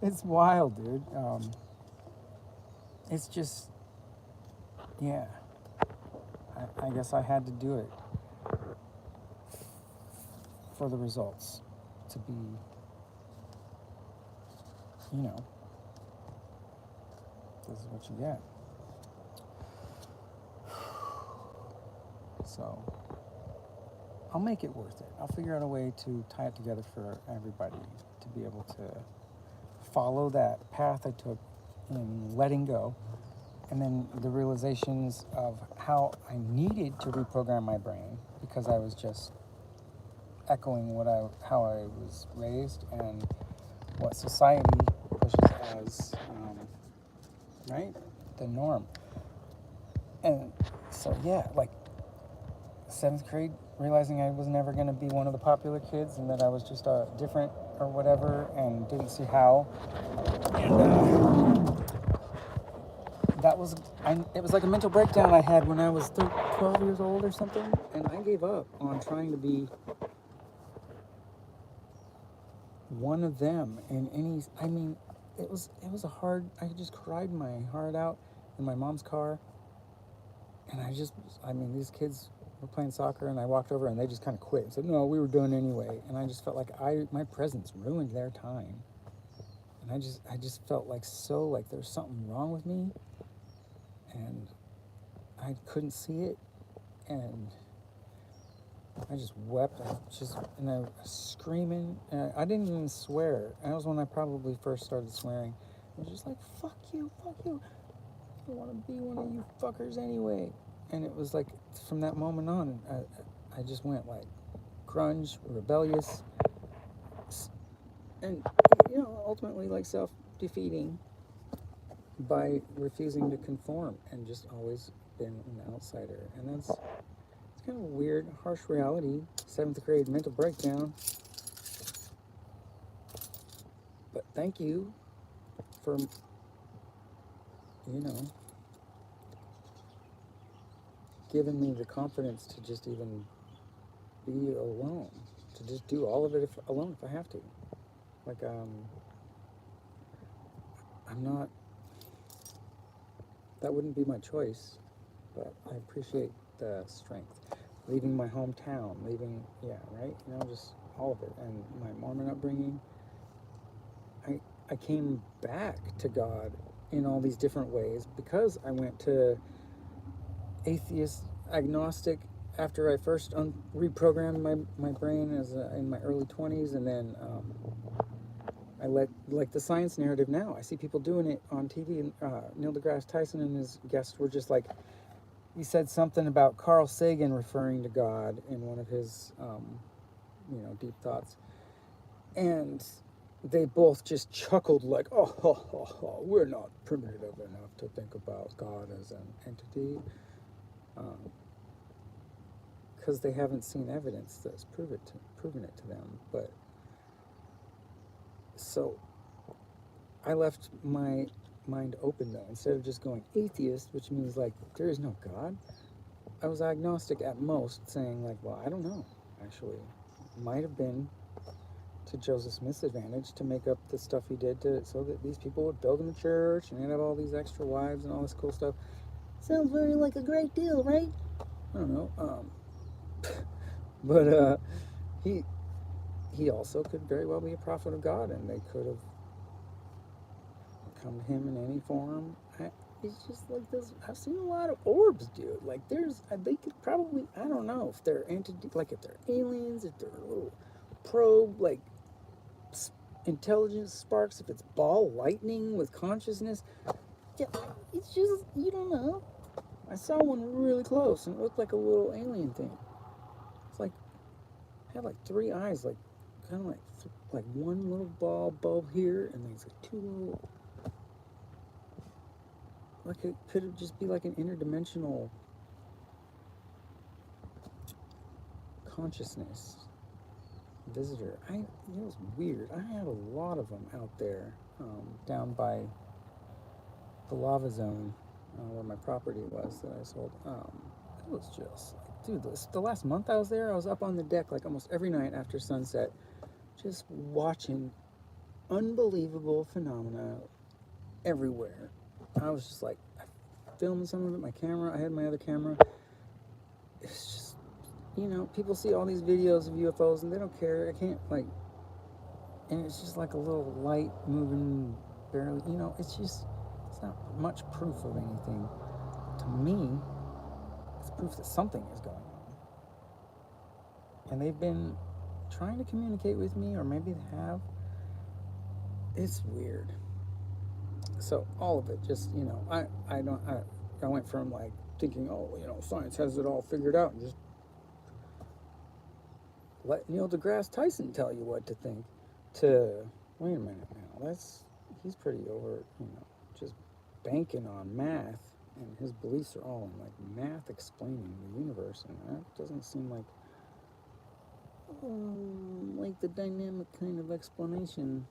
it's wild, dude. It's just, yeah. I guess I had to do it for the results to be, this is what you get. So I'll make it worth it. I'll figure out a way to tie it together for everybody to be able to follow that path I took in letting go, and then the realizations of how I needed to reprogram my brain because I was just echoing how I was raised and what society pushes as right, the norm. And so like 7th grade, realizing I was never going to be one of the popular kids and that I was just different or whatever, and didn't see how. And it was like a mental breakdown I had when I was 12 years old or something, and I gave up on trying to be one of them in any. It was a hard. I just cried my heart out in my mom's car, and these kids were playing soccer, and I walked over and they just kind of quit and said, no, we were done anyway. And I just felt like my presence ruined their time, and I just felt like there was something wrong with me, and I couldn't see it, and I just wept. I was screaming. And I didn't even swear. That was when I probably first started swearing. I was just like, fuck you. I don't want to be one of you fuckers anyway. And it was like, from that moment on, I just went like grunge, rebellious, and, ultimately like self-defeating by refusing to conform and just always been an outsider. And it's kind of a weird, harsh reality, 7th grade mental breakdown. But thank you for, giving me the confidence to just even be alone, to just do all of it alone if I have to. Like, I'm not, that wouldn't be my choice, but I appreciate the strength. Leaving my hometown, just all of it. And my Mormon upbringing, I came back to God in all these different ways because I went to atheist, agnostic after I first reprogrammed my brain in my early 20s, and then I like the science narrative now. I see people doing it on TV, and Neil deGrasse Tyson and his guests were just like, he said something about Carl Sagan referring to God in one of his deep thoughts, And they both just chuckled like, oh, we're not primitive enough to think about God as an entity. Because they haven't seen evidence that's proven it to them. But so I left my mind open though. Instead of just going atheist, which means like there is no God, I was agnostic at most, saying like, well, I don't know. Actually, might have been to Joseph Smith's advantage to make up the stuff he did so that these people would build him a church and he'd have all these extra wives and all this cool stuff. Sounds very like a great deal, right? I don't know. But he also could very well be a prophet of God, and they could have come to him in any form. It's just like this. I've seen a lot of orbs, dude. Like they could probably, I don't know if they're entity, like if they're aliens, if they're a little probe, like intelligence sparks, if it's ball lightning with consciousness. Yeah, it's just, you don't know. I saw one really close, and it looked like a little alien thing. It's like it had like 3 eyes, like kind of like one little bulb here, and then it's like 2 little. Like it could just be like an interdimensional consciousness visitor. It was weird. I had a lot of them out there, down by the lava zone, where my property was that I sold. It was just like, dude, the last month I was there, I was up on the deck like almost every night after sunset, just watching unbelievable phenomena everywhere. I was just like, I filmed some of it, my camera, I had my other camera. It's just, people see all these videos of UFOs and they don't care. I can't, like, and it's just like a little light moving barely, it's not much proof of anything. To me, it's proof that something is going on. And they've been trying to communicate with me, or maybe they have. It's weird. So all of it, just, I went from like thinking, science has it all figured out, and just let Neil deGrasse Tyson tell you what to think, to, wait a minute now, he's pretty over, just banking on math, and his beliefs are all in like math explaining the universe, and that doesn't seem like the dynamic kind of explanation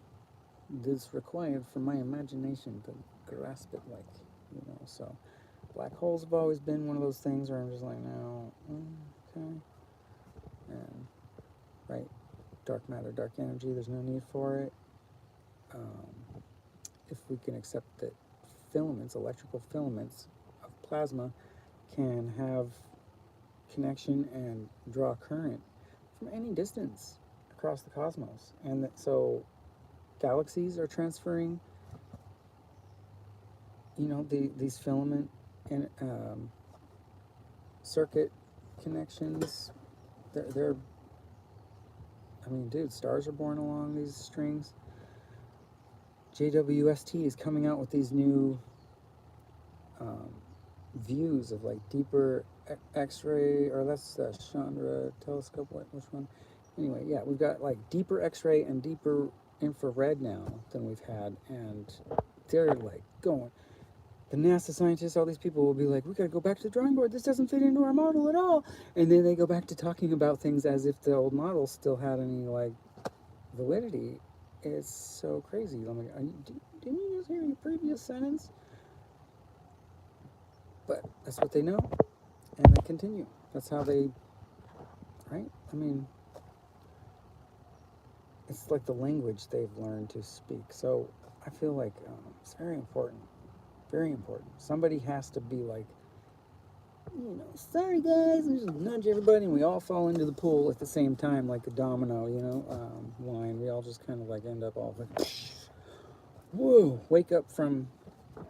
that's required for my imagination to grasp it, so black holes have always been one of those things where I'm just like, no, okay, and right, dark matter, dark energy, there's no need for it. If we can accept that electrical filaments of plasma can have connection and draw current from any distance across the cosmos, and so galaxies are transferring, these filament and circuit connections. They're dude, stars are born along these strings. JWST is coming out with these new views of like deeper X-ray, or that's the Chandra telescope. Which one? Anyway, yeah, we've got like deeper X-ray and deeper infrared now than we've had, and they're like going. The NASA scientists, all these people will be like, we gotta go back to the drawing board. This doesn't fit into our model at all. And then they go back to talking about things as if the old model still had any like validity. It's so crazy. I'm like, didn't you just hear your previous sentence? But that's what they know, and they continue. That's how they, right? It's like the language they've learned to speak. So I feel like it's very important. Very important. Somebody has to be like, sorry guys, and just nudge everybody, and we all fall into the pool at the same time, like a domino, line. We all just kind of like end up all like, whoa, wake up from,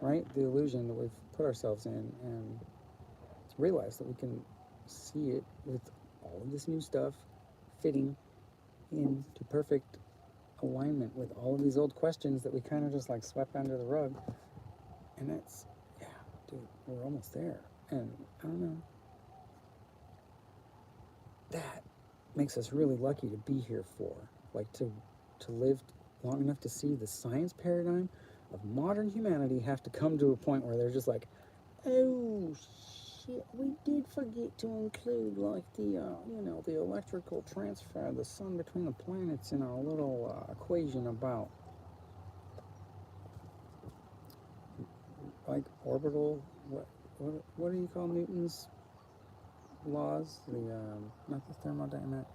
right, the illusion that we've put ourselves in, and realize that we can see it with all of this new stuff fitting into perfect alignment with all of these old questions that we kind of just like swept under the rug. And that's, yeah, dude, we're almost there. And I don't know. That makes us really lucky to be here for. Like, to to live long enough to see the science paradigm of modern humanity have to come to a point where they're just like, oh shit, we did forget to include like the the electrical transfer of the sun between the planets in our little equation about like orbital, what do you call Newton's laws? The not the thermodynamic.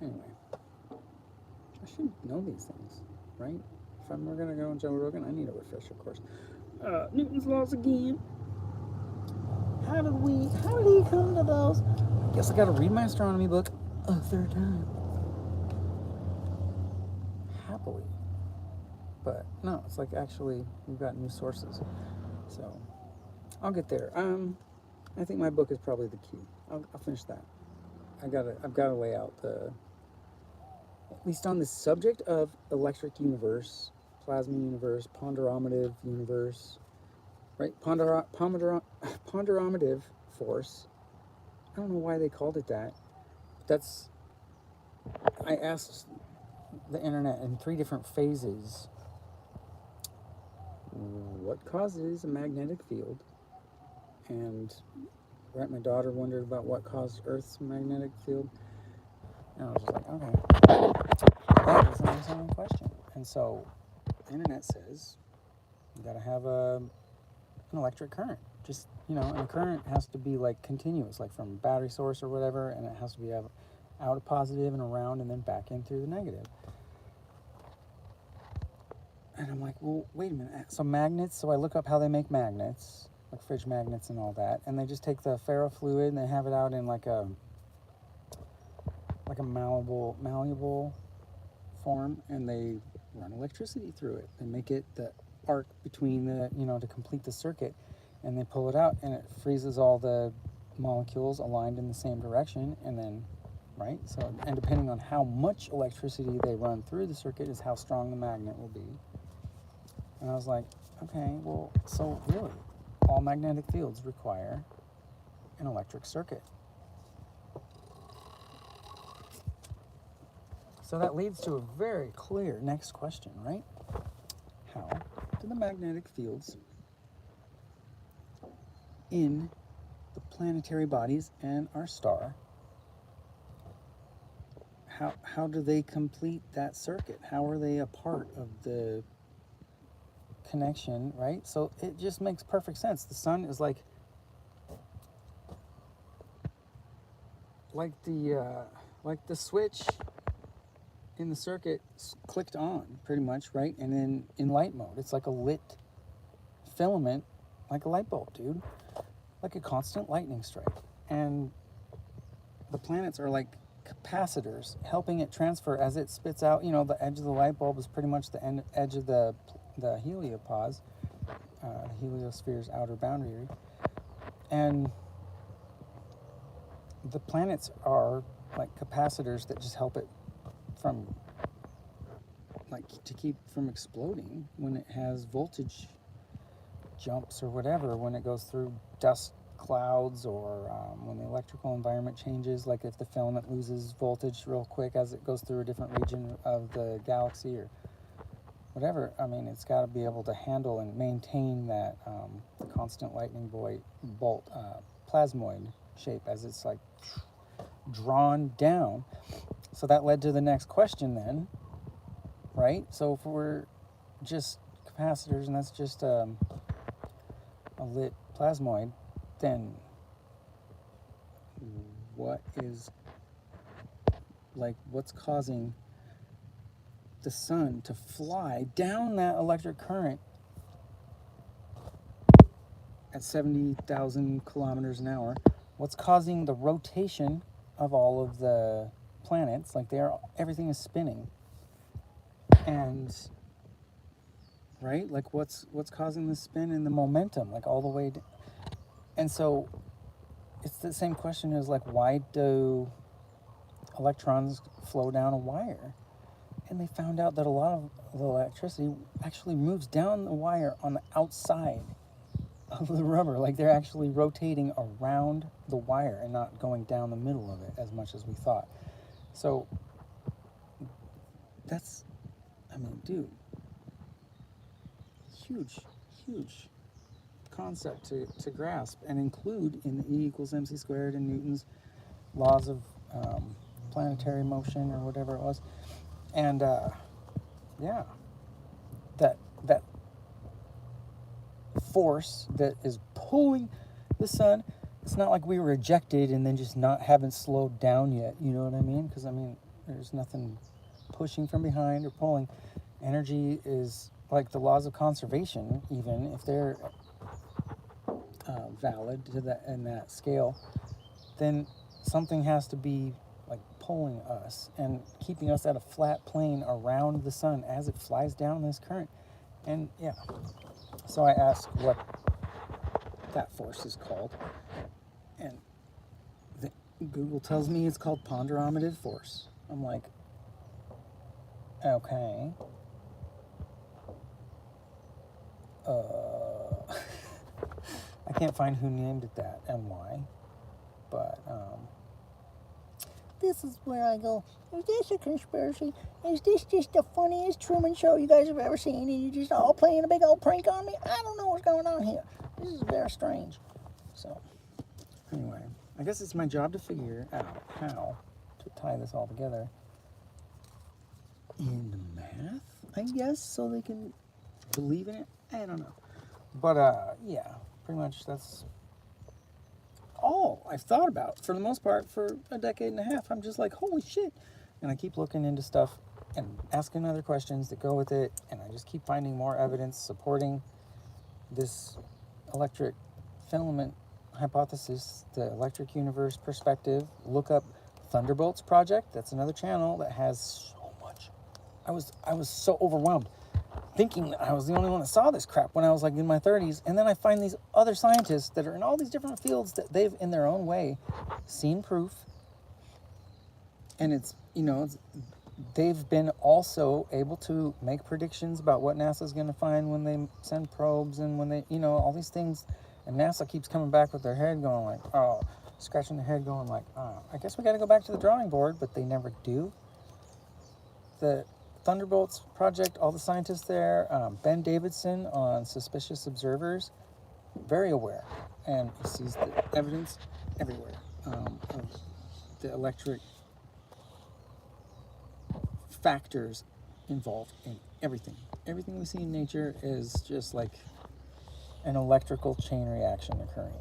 Anyway, I should know these things, right? If I'm gonna go on Joe Rogan, I need a refresher course. Newton's laws again. How did he come to those? I guess I gotta read my astronomy book a third time. Happily. But no, it's like actually we've got new sources. So I'll get there. I think my book is probably the key. I'll finish that. I've gotta lay out the, at least on the subject of electric universe, plasma universe, ponderomative universe, right? Ponderomative force. I don't know why they called it that. I asked the internet in 3 different phases, what causes a magnetic field? And right, my daughter wondered about what caused Earth's magnetic field. And I was just like, okay, that is an understanding question. And so the internet says you gotta have an electric current. Just, and the current has to be like continuous, like from a battery source or whatever, and it has to be out a positive and around and then back in through the negative. And I'm like, well, wait a minute. So magnets, so I look up how they make magnets, like fridge magnets and all that, and they just take the ferrofluid and they have it out in like a malleable form, and they run electricity through it. They make it the arc between the, to complete the circuit, and they pull it out, and it freezes all the molecules aligned in the same direction, and then, right? So, and depending on how much electricity they run through the circuit is how strong the magnet will be. And I was like, okay, well, so really, all magnetic fields require an electric circuit. So that leads to a very clear next question, right? How do the magnetic fields in the planetary bodies and our star, how do they complete that circuit? How are they a part of the connection, right? So it just makes perfect sense. The sun is like the switch in the circuit clicked on, pretty much, right? And then in light mode, it's like a lit filament, like a light bulb, dude, like a constant lightning strike. And the planets are like capacitors, helping it transfer as it spits out. The edge of the light bulb is pretty much the edge of the heliopause, the heliosphere's outer boundary, and the planets are like capacitors that just help it from, like, to keep from exploding when it has voltage jumps or whatever, when it goes through dust clouds, or when the electrical environment changes, like if the filament loses voltage real quick as it goes through a different region of the galaxy or whatever. I mean, it's got to be able to handle and maintain that the constant lightning bolt plasmoid shape as it's like drawn down. So that led to the next question then, right? So if we're just capacitors and that's just a lit plasmoid, then what's causing the sun to fly down that electric current at 70,000 kilometers an hour? What's causing the rotation of all of the planets? Like everything is spinning. And right, like what's causing the spin and the momentum, like all the way and so it's the same question as like, why do electrons flow down a wire? And they found out that a lot of the electricity actually moves down the wire on the outside of the rubber. Like they're actually rotating around the wire and not going down the middle of it as much as we thought. So that's, I mean, dude, huge concept to grasp and include in the E equals mc squared and Newton's laws of planetary motion or whatever it was. And yeah, that force that is pulling the sun, it's not like we were ejected and then just haven't slowed down yet, you know what I mean? Because I mean, there's nothing pushing from behind or pulling. Energy is like the laws of conservation, even if they're valid to that in that scale, then something has to be like pulling us and keeping us at a flat plane around the sun as it flies down this current. And yeah, so I asked what that force is called, and Google tells me it's called ponderometric force. I'm like, okay. I can't find who named it that and why, but This is where I go, is this a conspiracy? Is this just the funniest Truman Show you guys have ever seen, and you just all playing a big old prank on me? I don't know what's going on here. This is very strange. so anyway, I guess it's my job to figure out how to tie this all together in math, I guess, so they can believe in it. I don't know, but yeah, pretty much that's all I've thought about for the most part for a decade and a half. I'm just like, holy shit. And I keep looking into stuff and asking other questions that go with it. And I just keep finding more evidence supporting this electric filament hypothesis, the electric universe perspective. Look up Thunderbolts Project. That's another channel that has so much. I was so overwhelmed thinking that I was the only one that saw this crap when I was like in my 30s. And then I find these other scientists that are in all these different fields that they've, in their own way, seen proof. And it's, you know, they've been also able to make predictions about what NASA's going to find when they send probes and when they, you know, all these things. And NASA keeps coming back with their head going like, oh, scratching their head going like, oh, I guess we got to go back to the drawing board, but they never do. The Thunderbolts Project, all the scientists there, Ben Davidson on Suspicious Observers, very aware, and he sees the evidence everywhere of the electric factors involved in everything. Everything we see in nature is just like an electrical chain reaction occurring.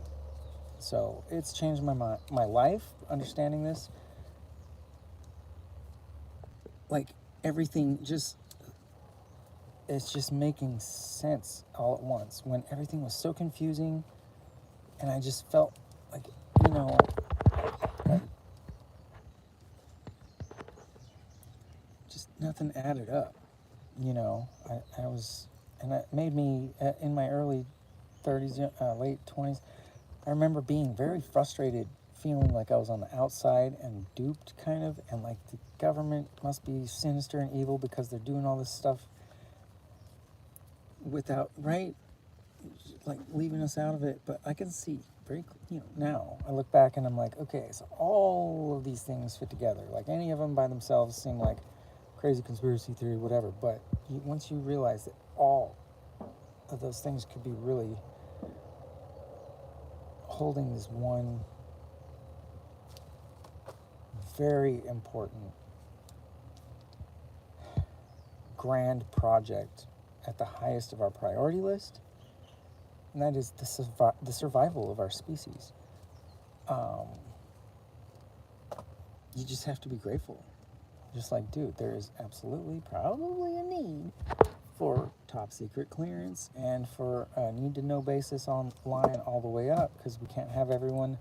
So it's changed my life, understanding this. Like everything it's just making sense all at once when everything was so confusing, and I just felt like, you know, like just nothing added up, you know. I was, and it made me, in my early 30s, late 20s, I remember being very frustrated, feeling like I was on the outside and duped, kind of, and like the government must be sinister and evil because they're doing all this stuff without, right, like leaving us out of it. But I can see very, you know, now I look back and I'm like, okay, so all of these things fit together. Like any of them by themselves seem like crazy conspiracy theory, whatever. But once you realize that all of those things could be really holding this one very important grand project at the highest of our priority list, and that is the survival of our species. You just have to be grateful. Just like, dude, there is absolutely probably a need for top secret clearance and for a need to know basis online all the way up, because we can't have everyone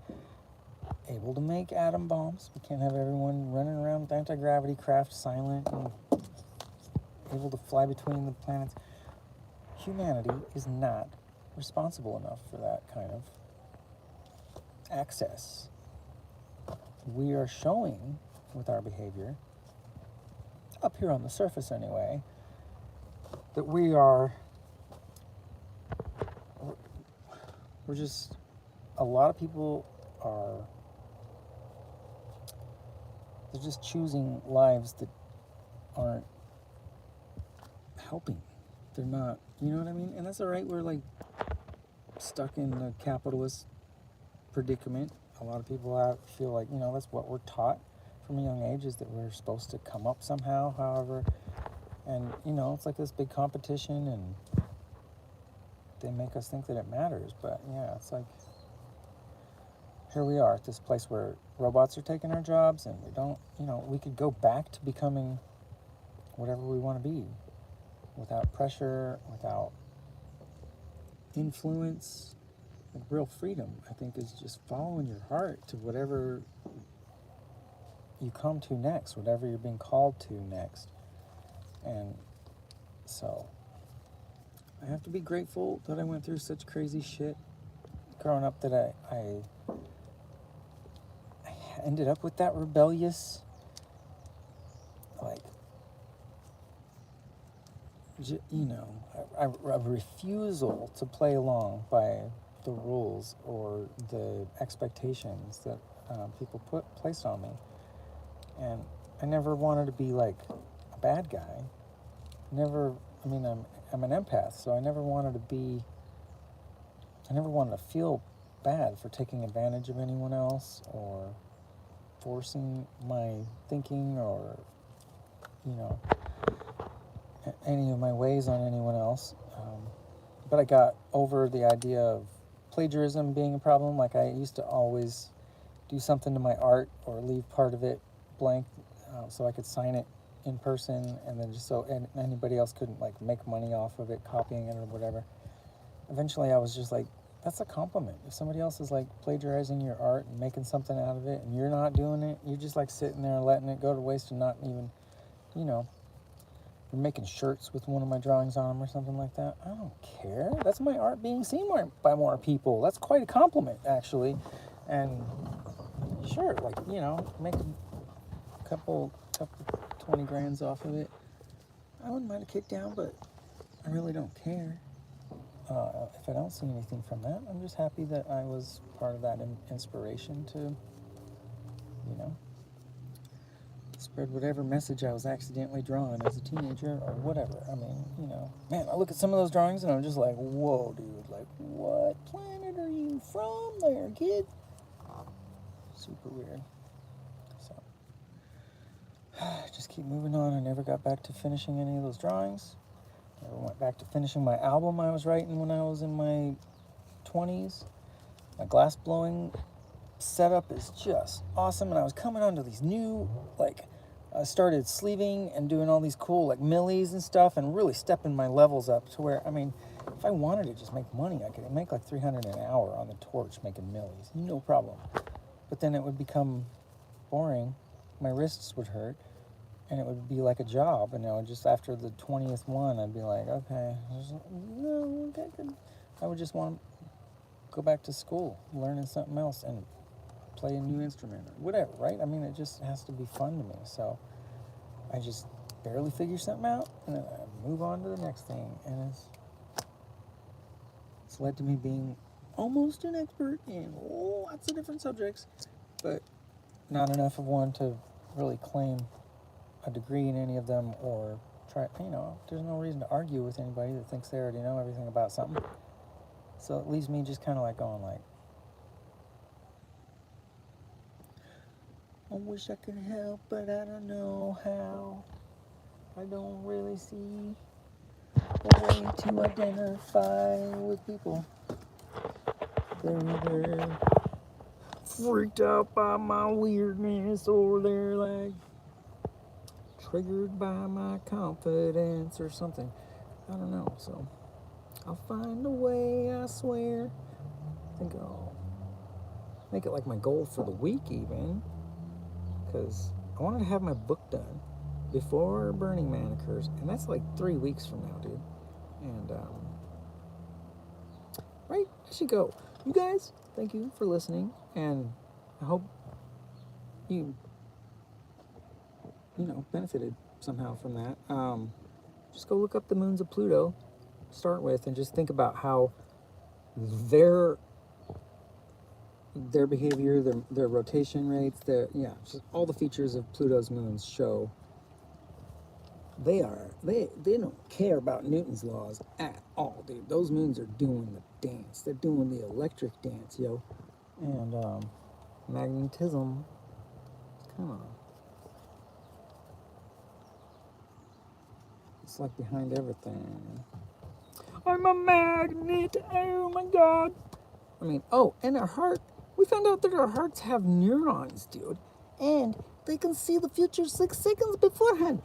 able to make atom bombs. We can't have everyone running around with anti-gravity craft silent and able to fly between the planets. Humanity is not responsible enough for that kind of access. We are showing with our behavior, up here on the surface anyway, that we are we're just, a lot of people are, they're just choosing lives that aren't helping. They're not, you know what I mean? And that's all right. We're like stuck in the capitalist predicament. A lot of people feel like, you know, that's what we're taught from a young age, is that we're supposed to come up somehow, however. And, you know, it's like this big competition, and they make us think that it matters. But yeah, it's like, here we are at this place where robots are taking our jobs, and we don't, you know, we could go back to becoming whatever we want to be without pressure, without influence. Like, real freedom, I think, is just following your heart to whatever you come to next, whatever you're being called to next. And so I have to be grateful that I went through such crazy shit growing up, that I ended up with that rebellious, like, you know, a refusal to play along by the rules or the expectations that people placed on me. And I never wanted to be like a bad guy. Never, I mean, I'm an empath, so I never wanted to feel bad for taking advantage of anyone else, or forcing my thinking, or, you know, any of my ways on anyone else. But I got over the idea of plagiarism being a problem. Like, I used to always do something to my art or leave part of it blank, so I could sign it in person, and then just so anybody else couldn't like make money off of it, copying it or whatever. Eventually I was just like, that's a compliment. If somebody else is like plagiarizing your art and making something out of it, and you're not doing it, you're just like sitting there and letting it go to waste, and not even, you know, you're making shirts with one of my drawings on them or something like that. I don't care. That's my art being seen by more people. That's quite a compliment, actually. And sure, like, you know, make a couple 20 grands off of it, I wouldn't mind a kick down, but I really don't care. If I don't see anything from that, I'm just happy that I was part of that inspiration to, you know, spread whatever message I was accidentally drawing as a teenager or whatever. I mean, you know, man, I look at some of those drawings and I'm just like, whoa, dude, like, what planet are you from there, kid? Super weird. So, just keep moving on. I never got back to finishing any of those drawings. Never went back to finishing my album I was writing when I was in my 20s. My glass blowing setup is just awesome, and I was coming onto these new, like, I started sleeving and doing all these cool, like, millis and stuff, and really stepping my levels up to where, I mean, if I wanted to just make money, I could make like $300 an hour on the torch making millis, no problem. But then it would become boring. My wrists would hurt, and it would be like a job. And I would just, after the 20th one, I'd be like, okay, no, okay, good. I would just want to go back to school, learning something else, and play a new instrument or whatever, right? I mean, it just has to be fun to me. So I just barely figure something out, and then I move on to the next thing. And it's led to me being almost an expert in lots of different subjects, but not enough of one to really claim a degree in any of them, or try, you know, there's no reason to argue with anybody that thinks they already know everything about something. So it leaves me just kind of like going like, I wish I could help, but I don't know how. I don't really see a way to identify with people. They're either freaked out by my weirdness, or they're like triggered by my confidence or something. I don't know. So I'll find a way, I swear. I think I'll make it like my goal for the week even, because I wanted to have my book done before Burning Man occurs, and that's like 3 weeks from now, dude. And right, I should go. You guys, thank you for listening, and I hope you know, benefited somehow from that. Just go look up the moons of Pluto to start with, and just think about how their their behavior, their rotation rates, just all the features of Pluto's moons show they don't care about Newton's laws at all, dude. Those moons are doing the dance. They're doing the electric dance, yo. And magnetism is kind of, it's like behind everything. I'm a magnet. Oh my god. I mean, oh, and our heart. We found out that our hearts have neurons, dude. And they can see the future 6 seconds beforehand.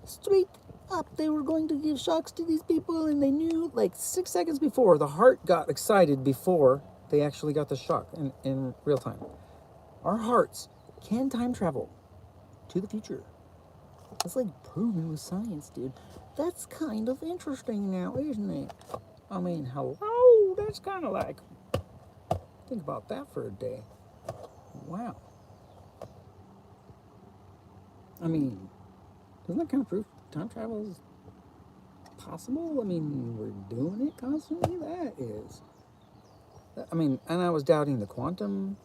Straight up, they were going to give shocks to these people, and they knew. Like 6 seconds before, the heart got excited before they actually got the shock in real time. Our hearts can time travel to the future. That's like proven with science, dude. That's kind of interesting now, isn't it? I mean, hello? That's kind of like, think about that for a day. Wow. I mean, doesn't that kind of prove time travel is possible? I mean, we're doing it constantly. That is. I mean, and I was doubting the quantum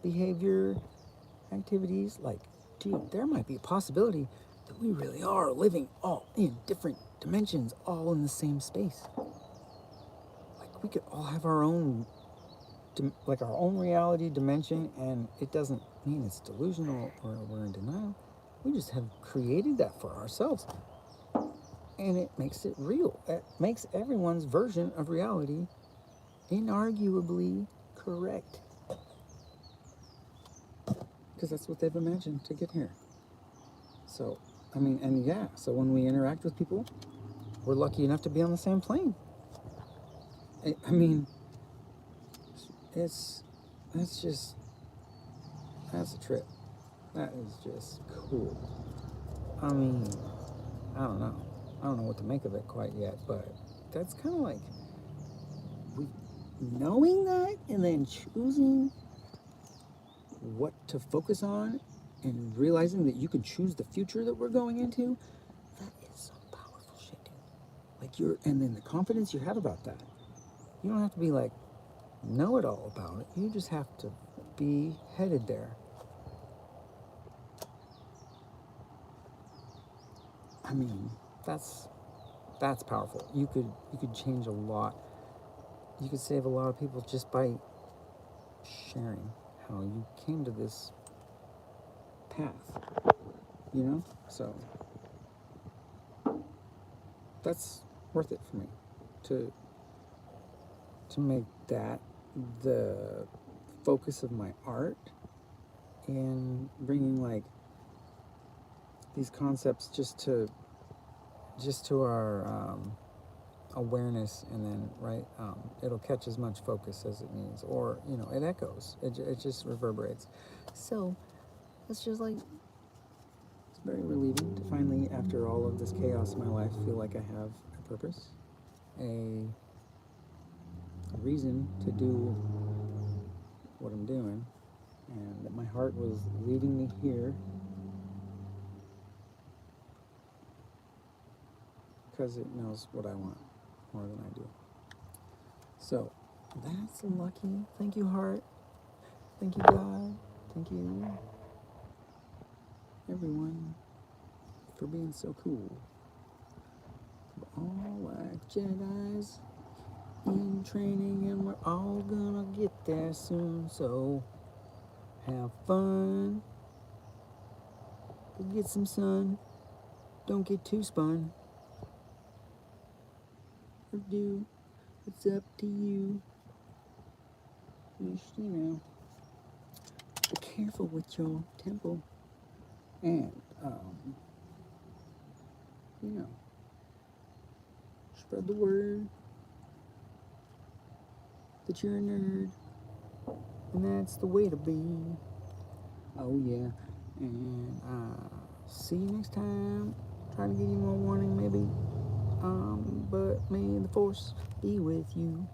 behavior activities. Like, dude, there might be a possibility that we really are living all in different dimensions, all in the same space. Like, we could all have our own, like, our own reality dimension, and it doesn't mean it's delusional or we're in denial. We just have created that for ourselves. And it makes it real. It makes everyone's version of reality inarguably correct. Because that's what they've imagined to get here. So, I mean, and yeah, so when we interact with people, we're lucky enough to be on the same plane. I mean, that's a trip. That is just cool. I mean, I don't know. I don't know what to make of it quite yet, but that's kind of like knowing that and then choosing what to focus on and realizing that you can choose the future that we're going into. That is some powerful shit, dude. Like and then the confidence you have about that. You don't have to be like know it all about it. You just have to be headed there. I mean, that's powerful. You could change a lot. You could save a lot of people just by sharing how you came to this path. You know? So that's worth it for me to make that the focus of my art and bringing like these concepts just to our awareness, and then it'll catch as much focus as it needs, or it echoes. It just reverberates. So it's just like it's very relieving to finally, after all of this chaos in my life, feel like I have a purpose, a reason to do what I'm doing, and that my heart was leading me here because it knows what I want more than I do. So that's lucky. Thank you, heart. Thank you, God. Thank you, everyone, for being so cool. We're all like Jedis in training, and we're all gonna get there soon. So have fun. Go get some sun. Don't get too spun. Or do. It's up to you. Just, be careful with your temple. And, spread the word that you're a nerd. And that's the way to be. Oh, yeah. And, see you next time. Try to give you more warning, maybe. But may the force be with you.